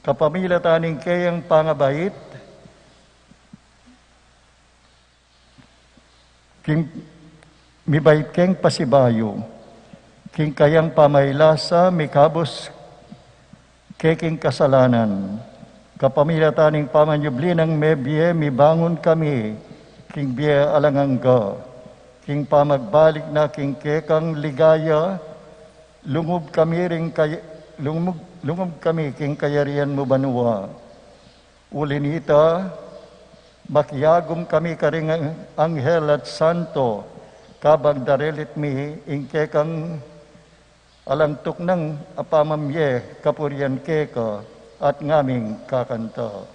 [SPEAKER 4] kapamilatan ng kayang pangabait, king mibait keng pasibayo, king kayang pamaylasa, mikabos keking kasalanan, kapamilataning pamanyubli ng mebye, mibangon kami, king biye alangangga, king pamagbalik na king kekang ligaya, lungub kami king kayarian mo banwa. Ulinita, makyagom kami karing anghel at santo, kabag darelit mi, ing kekang alantok ng apamamye, kapurian keka, at ngaming kakanta.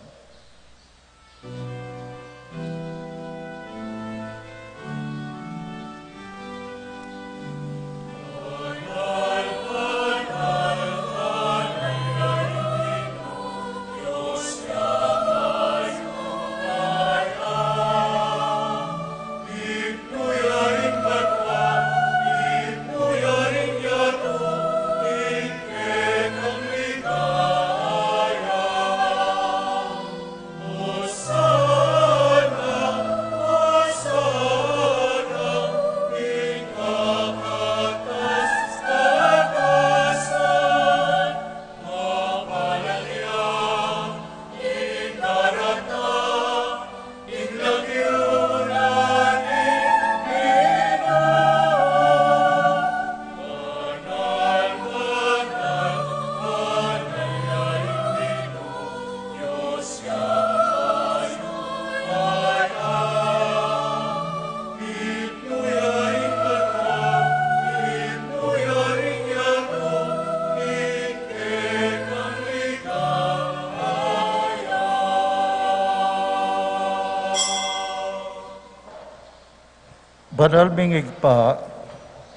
[SPEAKER 4] Banal mingig pa,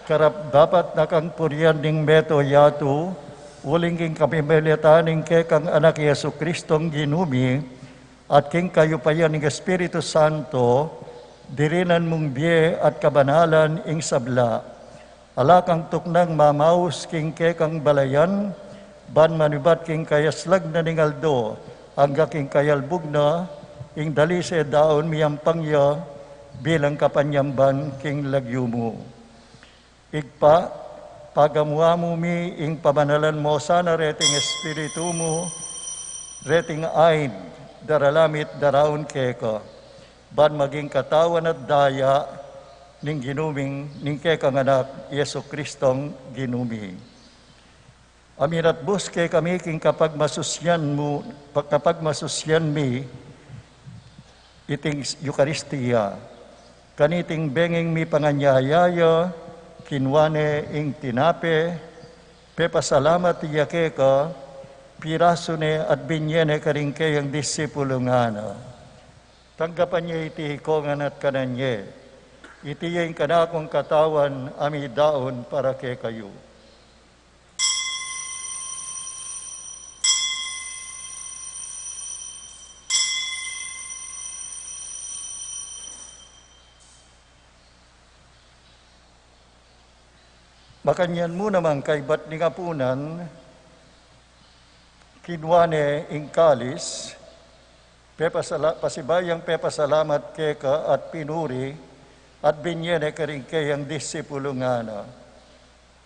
[SPEAKER 4] karap dapat nakang purian ning meto yatu, uling king kapimilitaning kekang anak Yesu Kristong ginumi, at king kayupayan ng Espiritu Santo, dirinan mong biye at kabanalan ing sabla. Alakang tuknang mamaus king kekang balayan, ban manubat king kayaslag na ningaldo, hangga king kayalbug na, ing dalise daon miyampangya, bilang kapanyamban king lagyo mo. Igpa, pagamuha mo mi ing pamanalan mo sana reting espiritu mo, reting ayn, daralamit daraon keka, ban maging katawan at daya, ning ginuming, ning kekang anak, Yesu Kristong ginumi. Aminat buske kami king kapag masusyan mi, iting Eucharistia, kaniting bengeng mi panganyayaya, kinwane ing tinape, pepasalamat iyake ka, piraso ne at binyene karing kayang disipulo nga na. Tanggapan niya iti kongan at kananye. Iti yung kanakong katawan ami daon para kay kayo. Makanyan mo naman kay ba't ni Kapunan, kinwane ingkalis, pasibayang pepasalamat keka at pinuri, at binyene karing kayang disipulo nga na.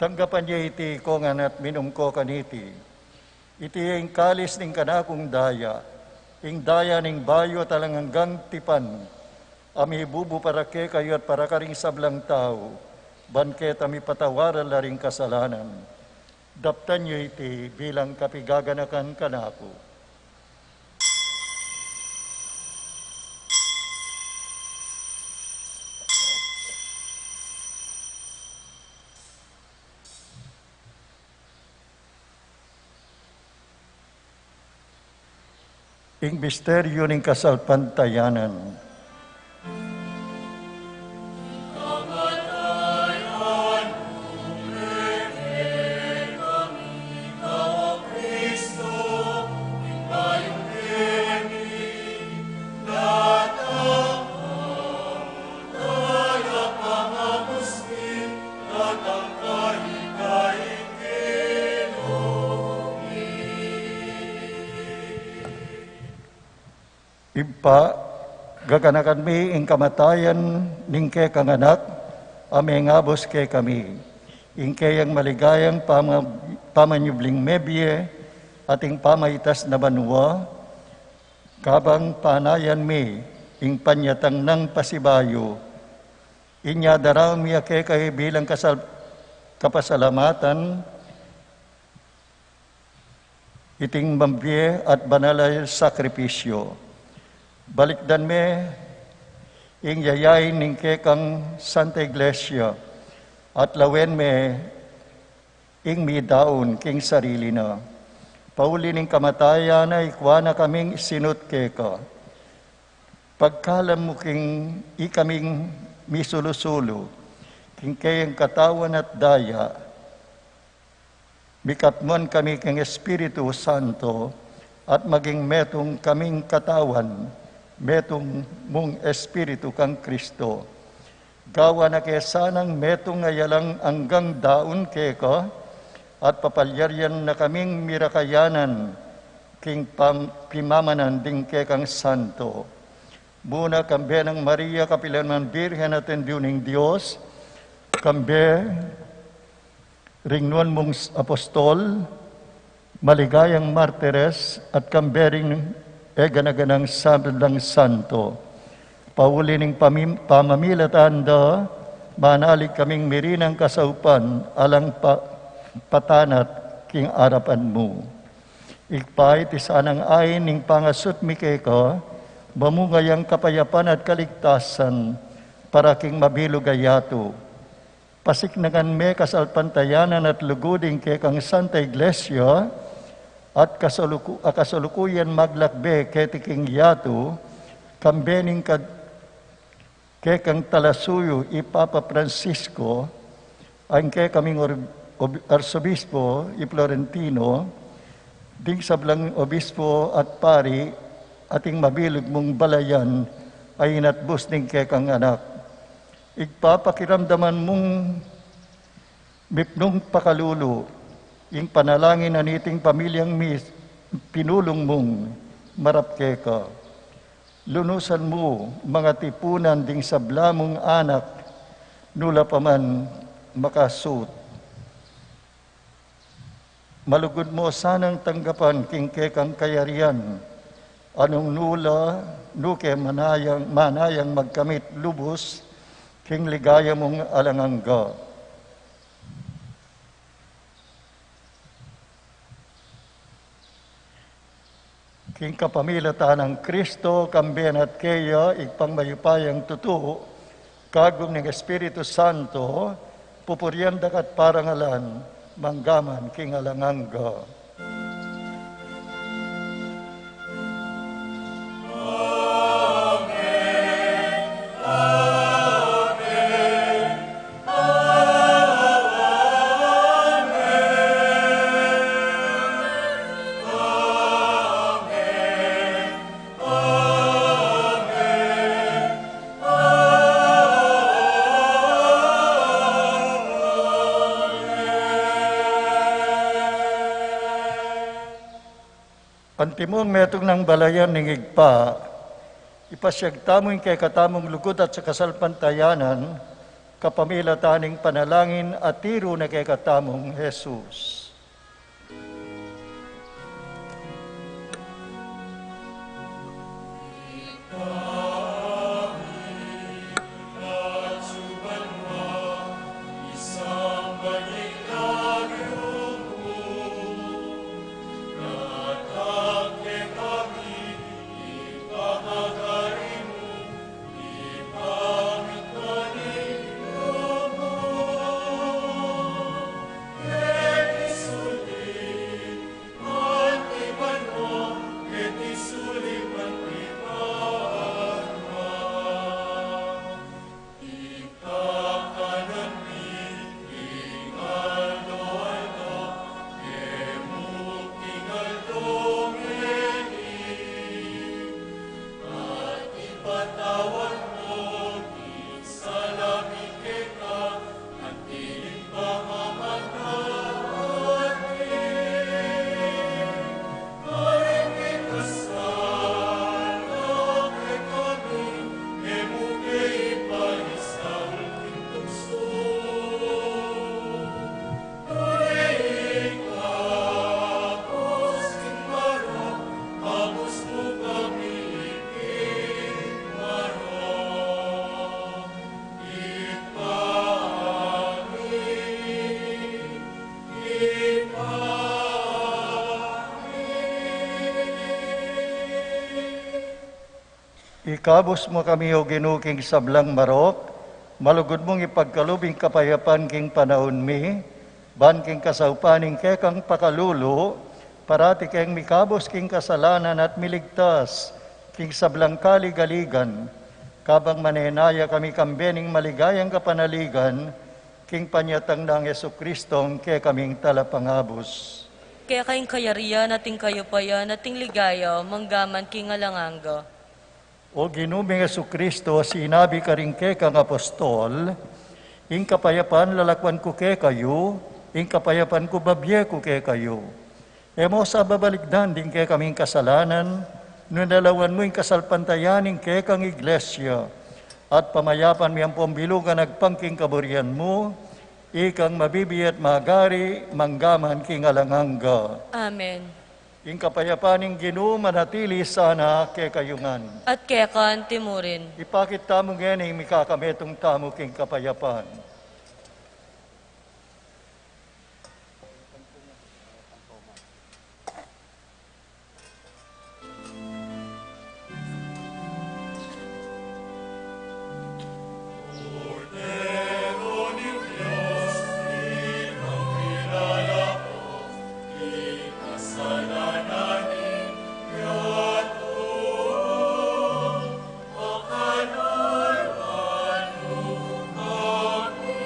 [SPEAKER 4] Tanggapan niya iti kongan at minum ko kaniti. Iti ingkalis ning kanakong daya, ing daya ning bayo talang hanggang tipan, ami bubu para kayo at para karing sablang tao, banket ami patawaran laring kasalanan. Daptan niyo iti bilang kapigaganakan kanako. Ing misteryo ning kasalpantayanan. Impa, gaganakan mi ing kamatayan ning kay kanganak, aming abos kay kami. Ing kayang maligayang pamanyubling mebye, ating pamaitas na banwa, kabang panayan mi, ing panyatang ng pasibayo. Inya daraw mi kay kay bilang kapasalamatan, iting mambye at banalay sakripisyo. Balikdan me, ing yayay ning kekang Santa Iglesia, at lawen me, ing mi daon king sarili na. Pauli ning kamatayan na ikwana kaming sinut keka. Pagkalam mo king ikaming misulusulo, king kayang katawan at daya, mikatmon kami king Espiritu Santo, at maging metong kaming katawan, metong mong Espiritu kang Kristo. Gawa na kesanang metong ngayalang anggang daon keka, at papalyaryan na kaming mirakayanan, king pimamanan ding kekang santo. Muna kambe ng Maria Kapilanman Birhen at Enduning Diyos, kambe ringnon mong apostol, maligayang martires, at kambe ring ganaganang sablang santo. Pauli ning pamamilatan da, manalig kaming mirinang kasaupan, alang patanat king arapan mo. Ikpay ti sanang ayin ning pangasut mi keka, mamungayang kapayapan at kaligtasan, para king mabilugayato. Pasiknagan me kasalpantayanan at luguding kekang Santa Iglesia, at kasulukuyan maglakbe ketiking yato, kambening kekang talasuyo ipapa Francisco, ang kekaming arsobispo i Florentino, ding sablang obispo at pari, ating mabilog mong balayan, ay inatbus ning kekang anak. Igpapakiramdaman mong mipnong pakalulo, ing panalangin na niting pamilyang pinulong mong marapke ka. Lunusan mo mga tipunan ding sablamong anak, nula pa man makasut. Malugod mo sanang tanggapan king kekang kayarian, anong nula, nuke manayang magkamit lubos, king ligaya mong alangangga. King kapamilata ng Kristo, kambiyan at kaya, igpangmayupayang tutuo, kagum ng Espiritu Santo, pupuryandak at parangalan, manggaman king alangangga. Pantimong metong ng balayan ng igpa, ipasyag tamo'y kay katamong lugod at sa kasalpantayanan, kapamilataning panalangin at tiro na kay katamong Jesus.
[SPEAKER 2] Isang balikaryo mo, natake kami, ipamagari mo, ipamit kanino mo. Ketisuli, mantiban mo, ketisuli, mantiban mo. Ikakanan mi, ingaldo-aldo, kemukingaldo meni. At ipatawad mo, isalamig kita, at tiling pamamanatin. Maringin kasal, ake kami, kemuke ipaisal pintukso. Tuloy ikapos kinmaro, hapos mo kami ikinmaro.
[SPEAKER 4] Ikabos mo kami o ginuking sablang marok, malugod mong ipagkalubing kapayapan king panahon mi, ban king kasaupaning kekang pakalulo, parati keng mikabos king kasalanan at miligtas, king sablang kaligaligan, kabang manenaya kami kambening maligayang kapanaligan, king panyatang ng Yesu-Kristong ke kaming talapangabos.
[SPEAKER 1] Kaya kayong kayarian, ating kayo ating ligaya, manggaman king alanganga.
[SPEAKER 4] O ginuming Yesu-Kristo, sinabi ka rin ke kang apostol, ing kapayapan lalakwan ko ke kayo, ing kapayapan ko babye ko ke kayo. Emo sa babaligdan din ke kaming kasalanan, nunalawan mo ing kasalpantayaning ke kang iglesia, at pamayapan mi ang pambilugan nagpangking kaburian mo, ikang mabibiyat magari, manggaman king alanganga.
[SPEAKER 1] Amen.
[SPEAKER 4] Ing kapayapaning Ginoo manatili sana ke kayungan.
[SPEAKER 1] At kaya kan timurin.
[SPEAKER 4] Ipakit tamo ngayon mikakametong tamo king kapayapan.
[SPEAKER 2] Cordero ni Diyos, ikaw kilala ko, ikasalanan yato. Makanulwan mo kami.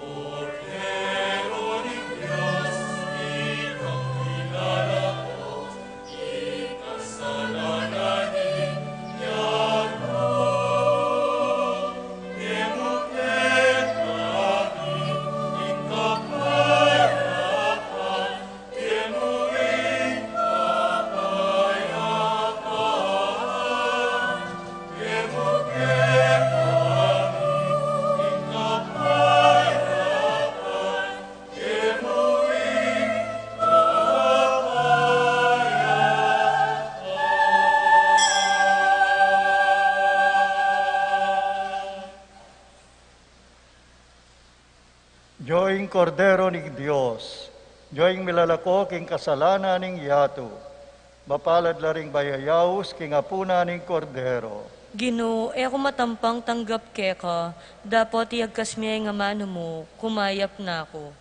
[SPEAKER 2] Cordero ni Diyos, ikaw kilala ko, ikasalanan yato.
[SPEAKER 4] Diyo'ing kordero ni Diyos, diyo'ing milalako king kasalanan ning yato, mapalad laring bayayaws king apuna ning kordero.
[SPEAKER 1] Ginoo, ako matampang tanggap keka, dapat iagkas miya nga mano mo, kumayap na ako.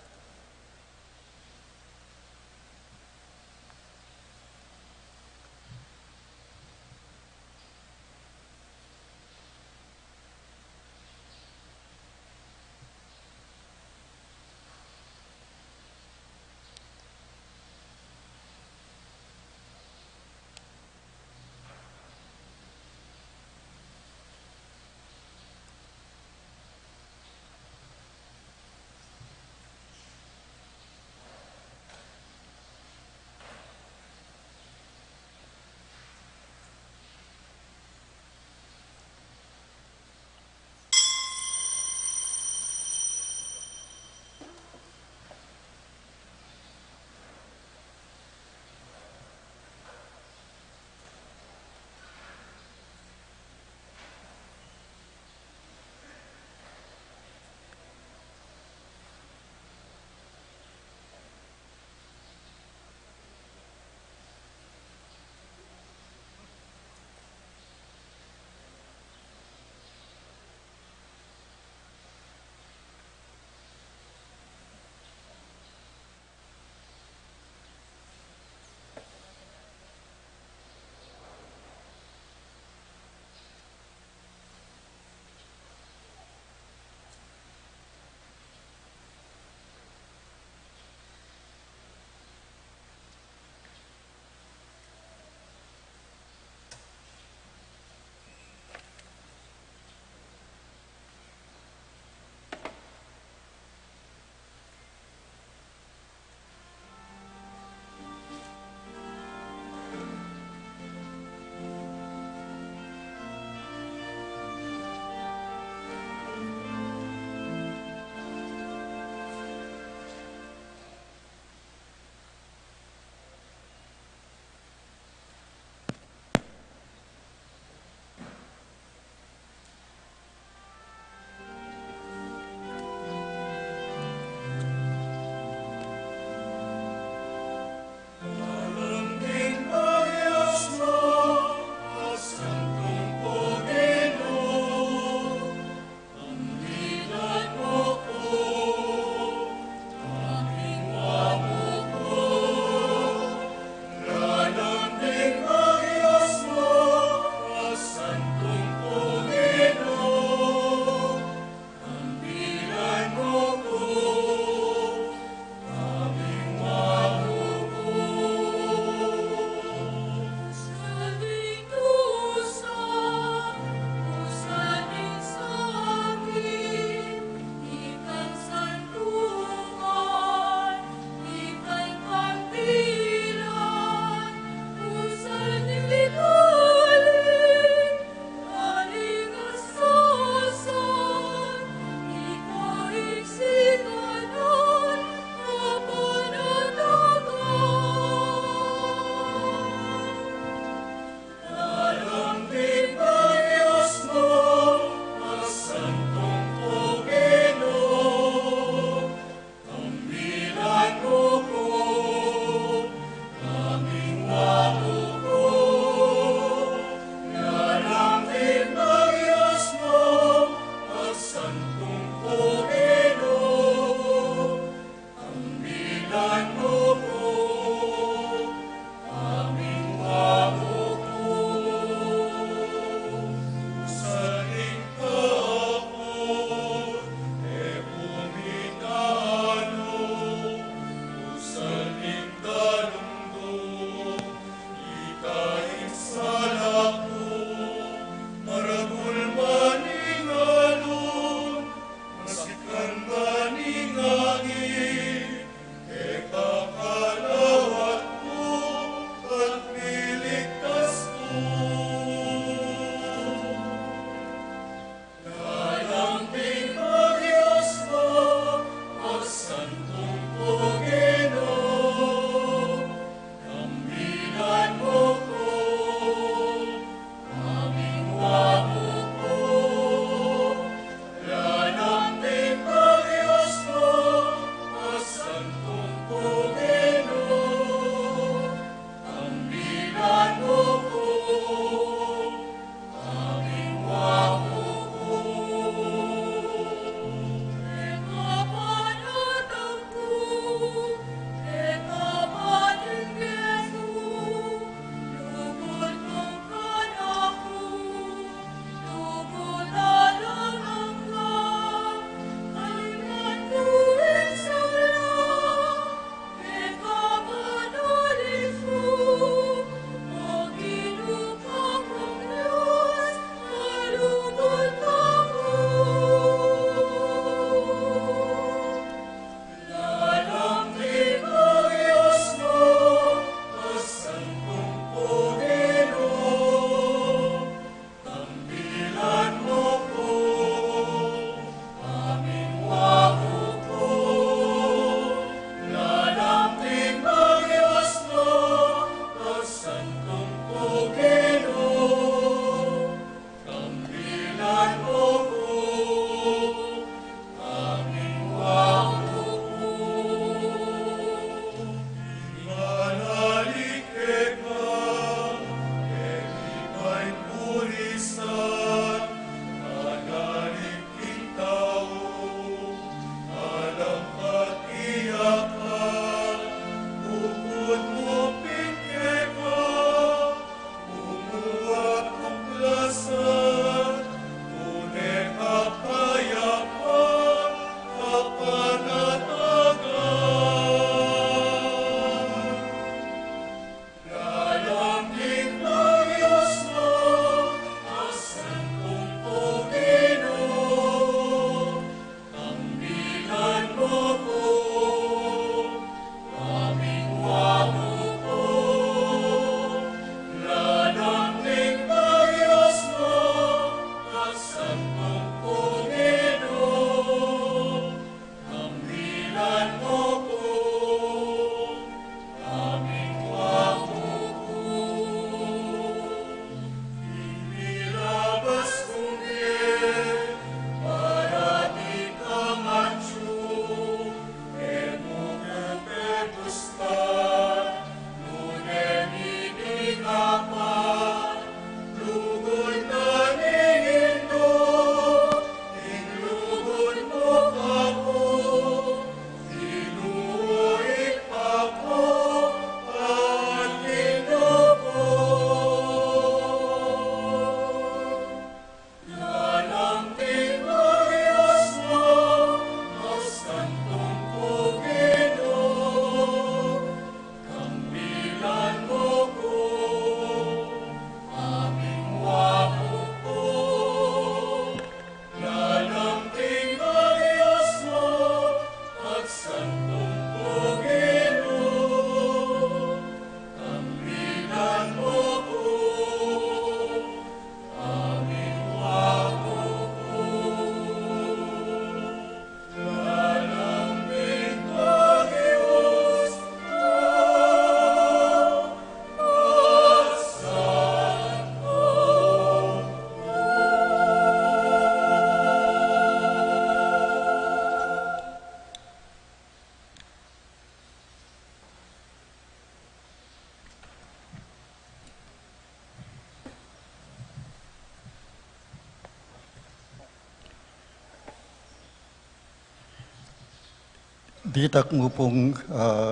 [SPEAKER 4] Ditak mo pong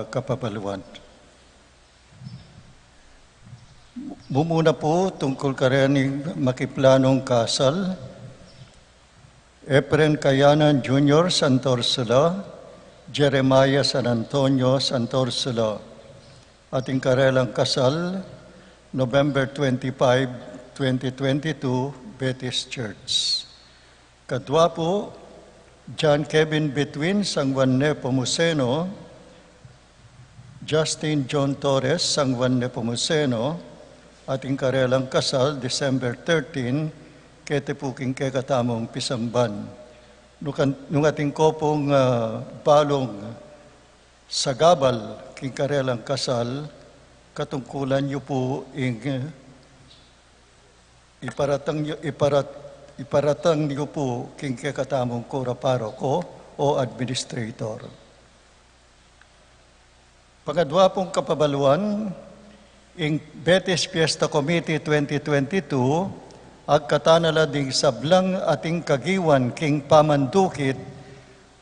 [SPEAKER 4] kapabaluan. Mumuna po tungkol karening makiplanong kasal, Efren Kayanan Jr. Santorsula, Jeremiah San Antonio Santorsula, ating karelang kasal, November 25, 2022, Betis Church. Kadwa po, John Kevin Betwin Sang Juan Nepomuceno, Justin John Torres Sang Juan Nepomuceno, ating karelang kasal, December 13, ketepuking kekatamong Pisamban. Nung ating kopong balong sagabal king karelang kasal, katungkulan niyo po iparatang niyo po king kekatamong kura paroko o administrator. Pangadwa pong kapabaluan, ing Betis Fiesta Committee 2022, agkatanala ding sablang ating kagiwan king pamandukit,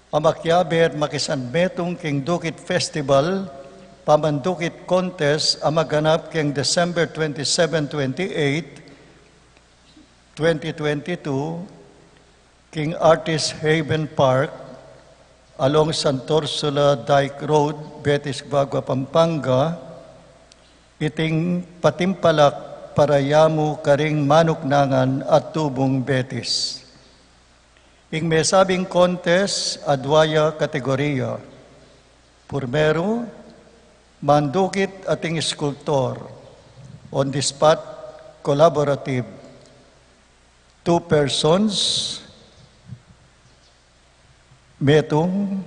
[SPEAKER 4] amakyabe at makisanmetong king Dukit Festival, pamandukit contest, amaganap king December 27-28, 2022, King Artist Haven Park, along Santorsula Dike Road, Betis, Bagua, Pampanga, iting patimpalak parayamu karing manuknangan at tubong Betis. Ing may sabing contest, adwaya kategorya, purmero, mandukit ating skulptor, on the spot, collaborative, 2 persons, metong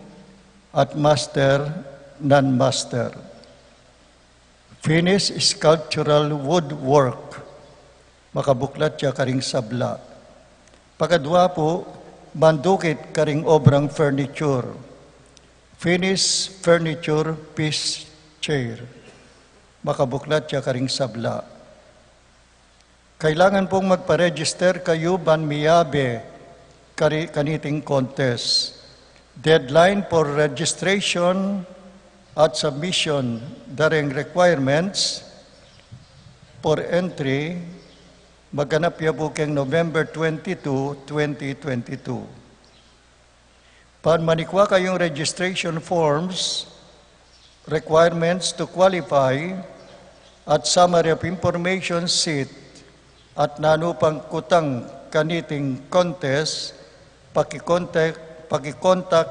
[SPEAKER 4] at master, non-master. Finish sculptural woodwork, makabuklat siya karing sabla. Pagkadwa po, mandukit karing obrang furniture. Finish furniture piece chair, makabuklat siya karing sabla. Kailangan pong magpa-register kayo banmiyabe kaniting contest. Deadline for registration at submission daring requirements for entry maganap ya po keng November 22, 2022. Manikwa kayong registration forms, requirements to qualify at summary of information sheet at nanupang kutang kaniting contest, pakikontak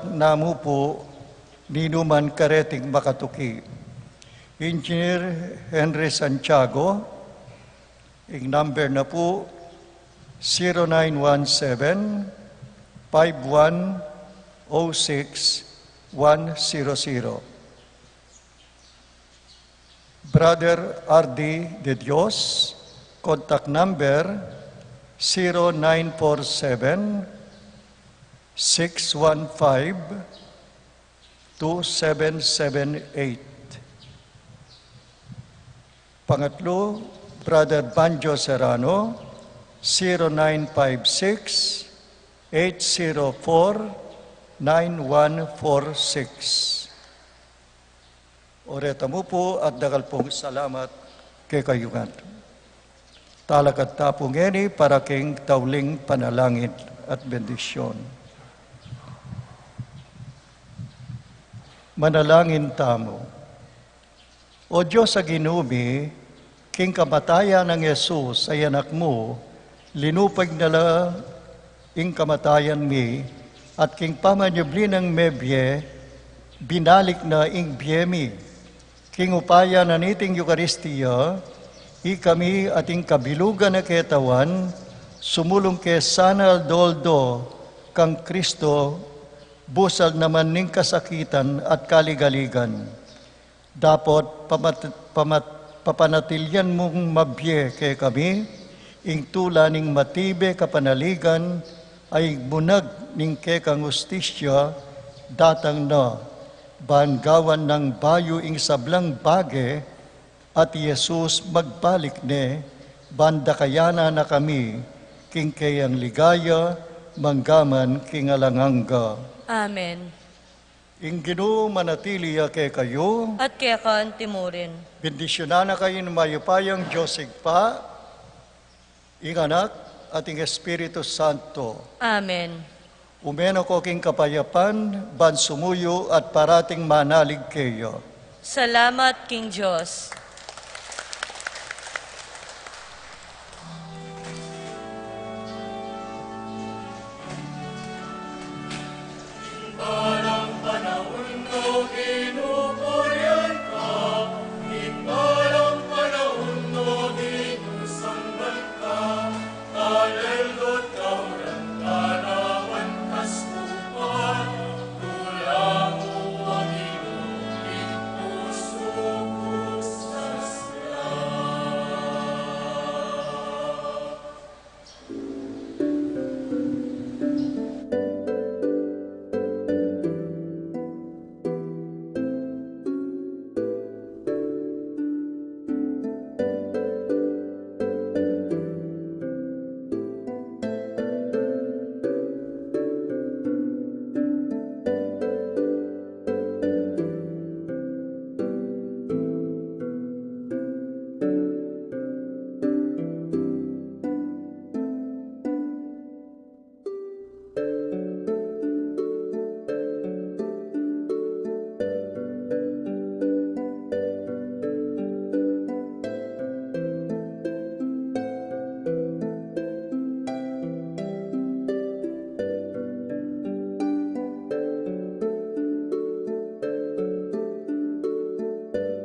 [SPEAKER 4] namu po ninuman kareting makatuki. Engineer Henry Santiago, ing number na po 0917-5106-100. Brother R.D. De Dios, contact number 0947-615-2778. Pangatlo, Brother Banjo Serrano, 0956-804-9146. Oreta mo po at dagal pong salamat kay kayungan. Talakat tapong eni para king tauling panalangin at bendisyon. Manalangin tamo. O Diyos sa ginumi, king kamatayan ng Yesus ay anak mo, linupag nala ing kamatayan mi, at king pamanyubli ng mebye, binalik na ing biyemi. King upaya na niting Eucharistia, ikami ating kabilugan na ketawan, sumulong ke sana doldo kang Kristo, busal naman ning kasakitan at kaligaligan. Dapat papanatilyan mong mabye kay kami, ing tula ning matibe kapanaligan, ay bunag ning kekang ustisya, datang na, bangawan ng bayo ing sablang bage, at Jesus magbalik ne, banda kayana na kami, king kayang ligaya, manggaman king alanganga.
[SPEAKER 1] Amen.
[SPEAKER 4] Ing Ginoo manatili kay kayo,
[SPEAKER 1] At kaya kan timurin.
[SPEAKER 4] bendisyonan na kayo ng mayupayang Diyos pa, ing anak at ing Espiritu Santo.
[SPEAKER 1] Amen.
[SPEAKER 4] Umeno ko king kapayapan, ban sumuyo at parating manalig kayo.
[SPEAKER 1] Salamat, King Diyos.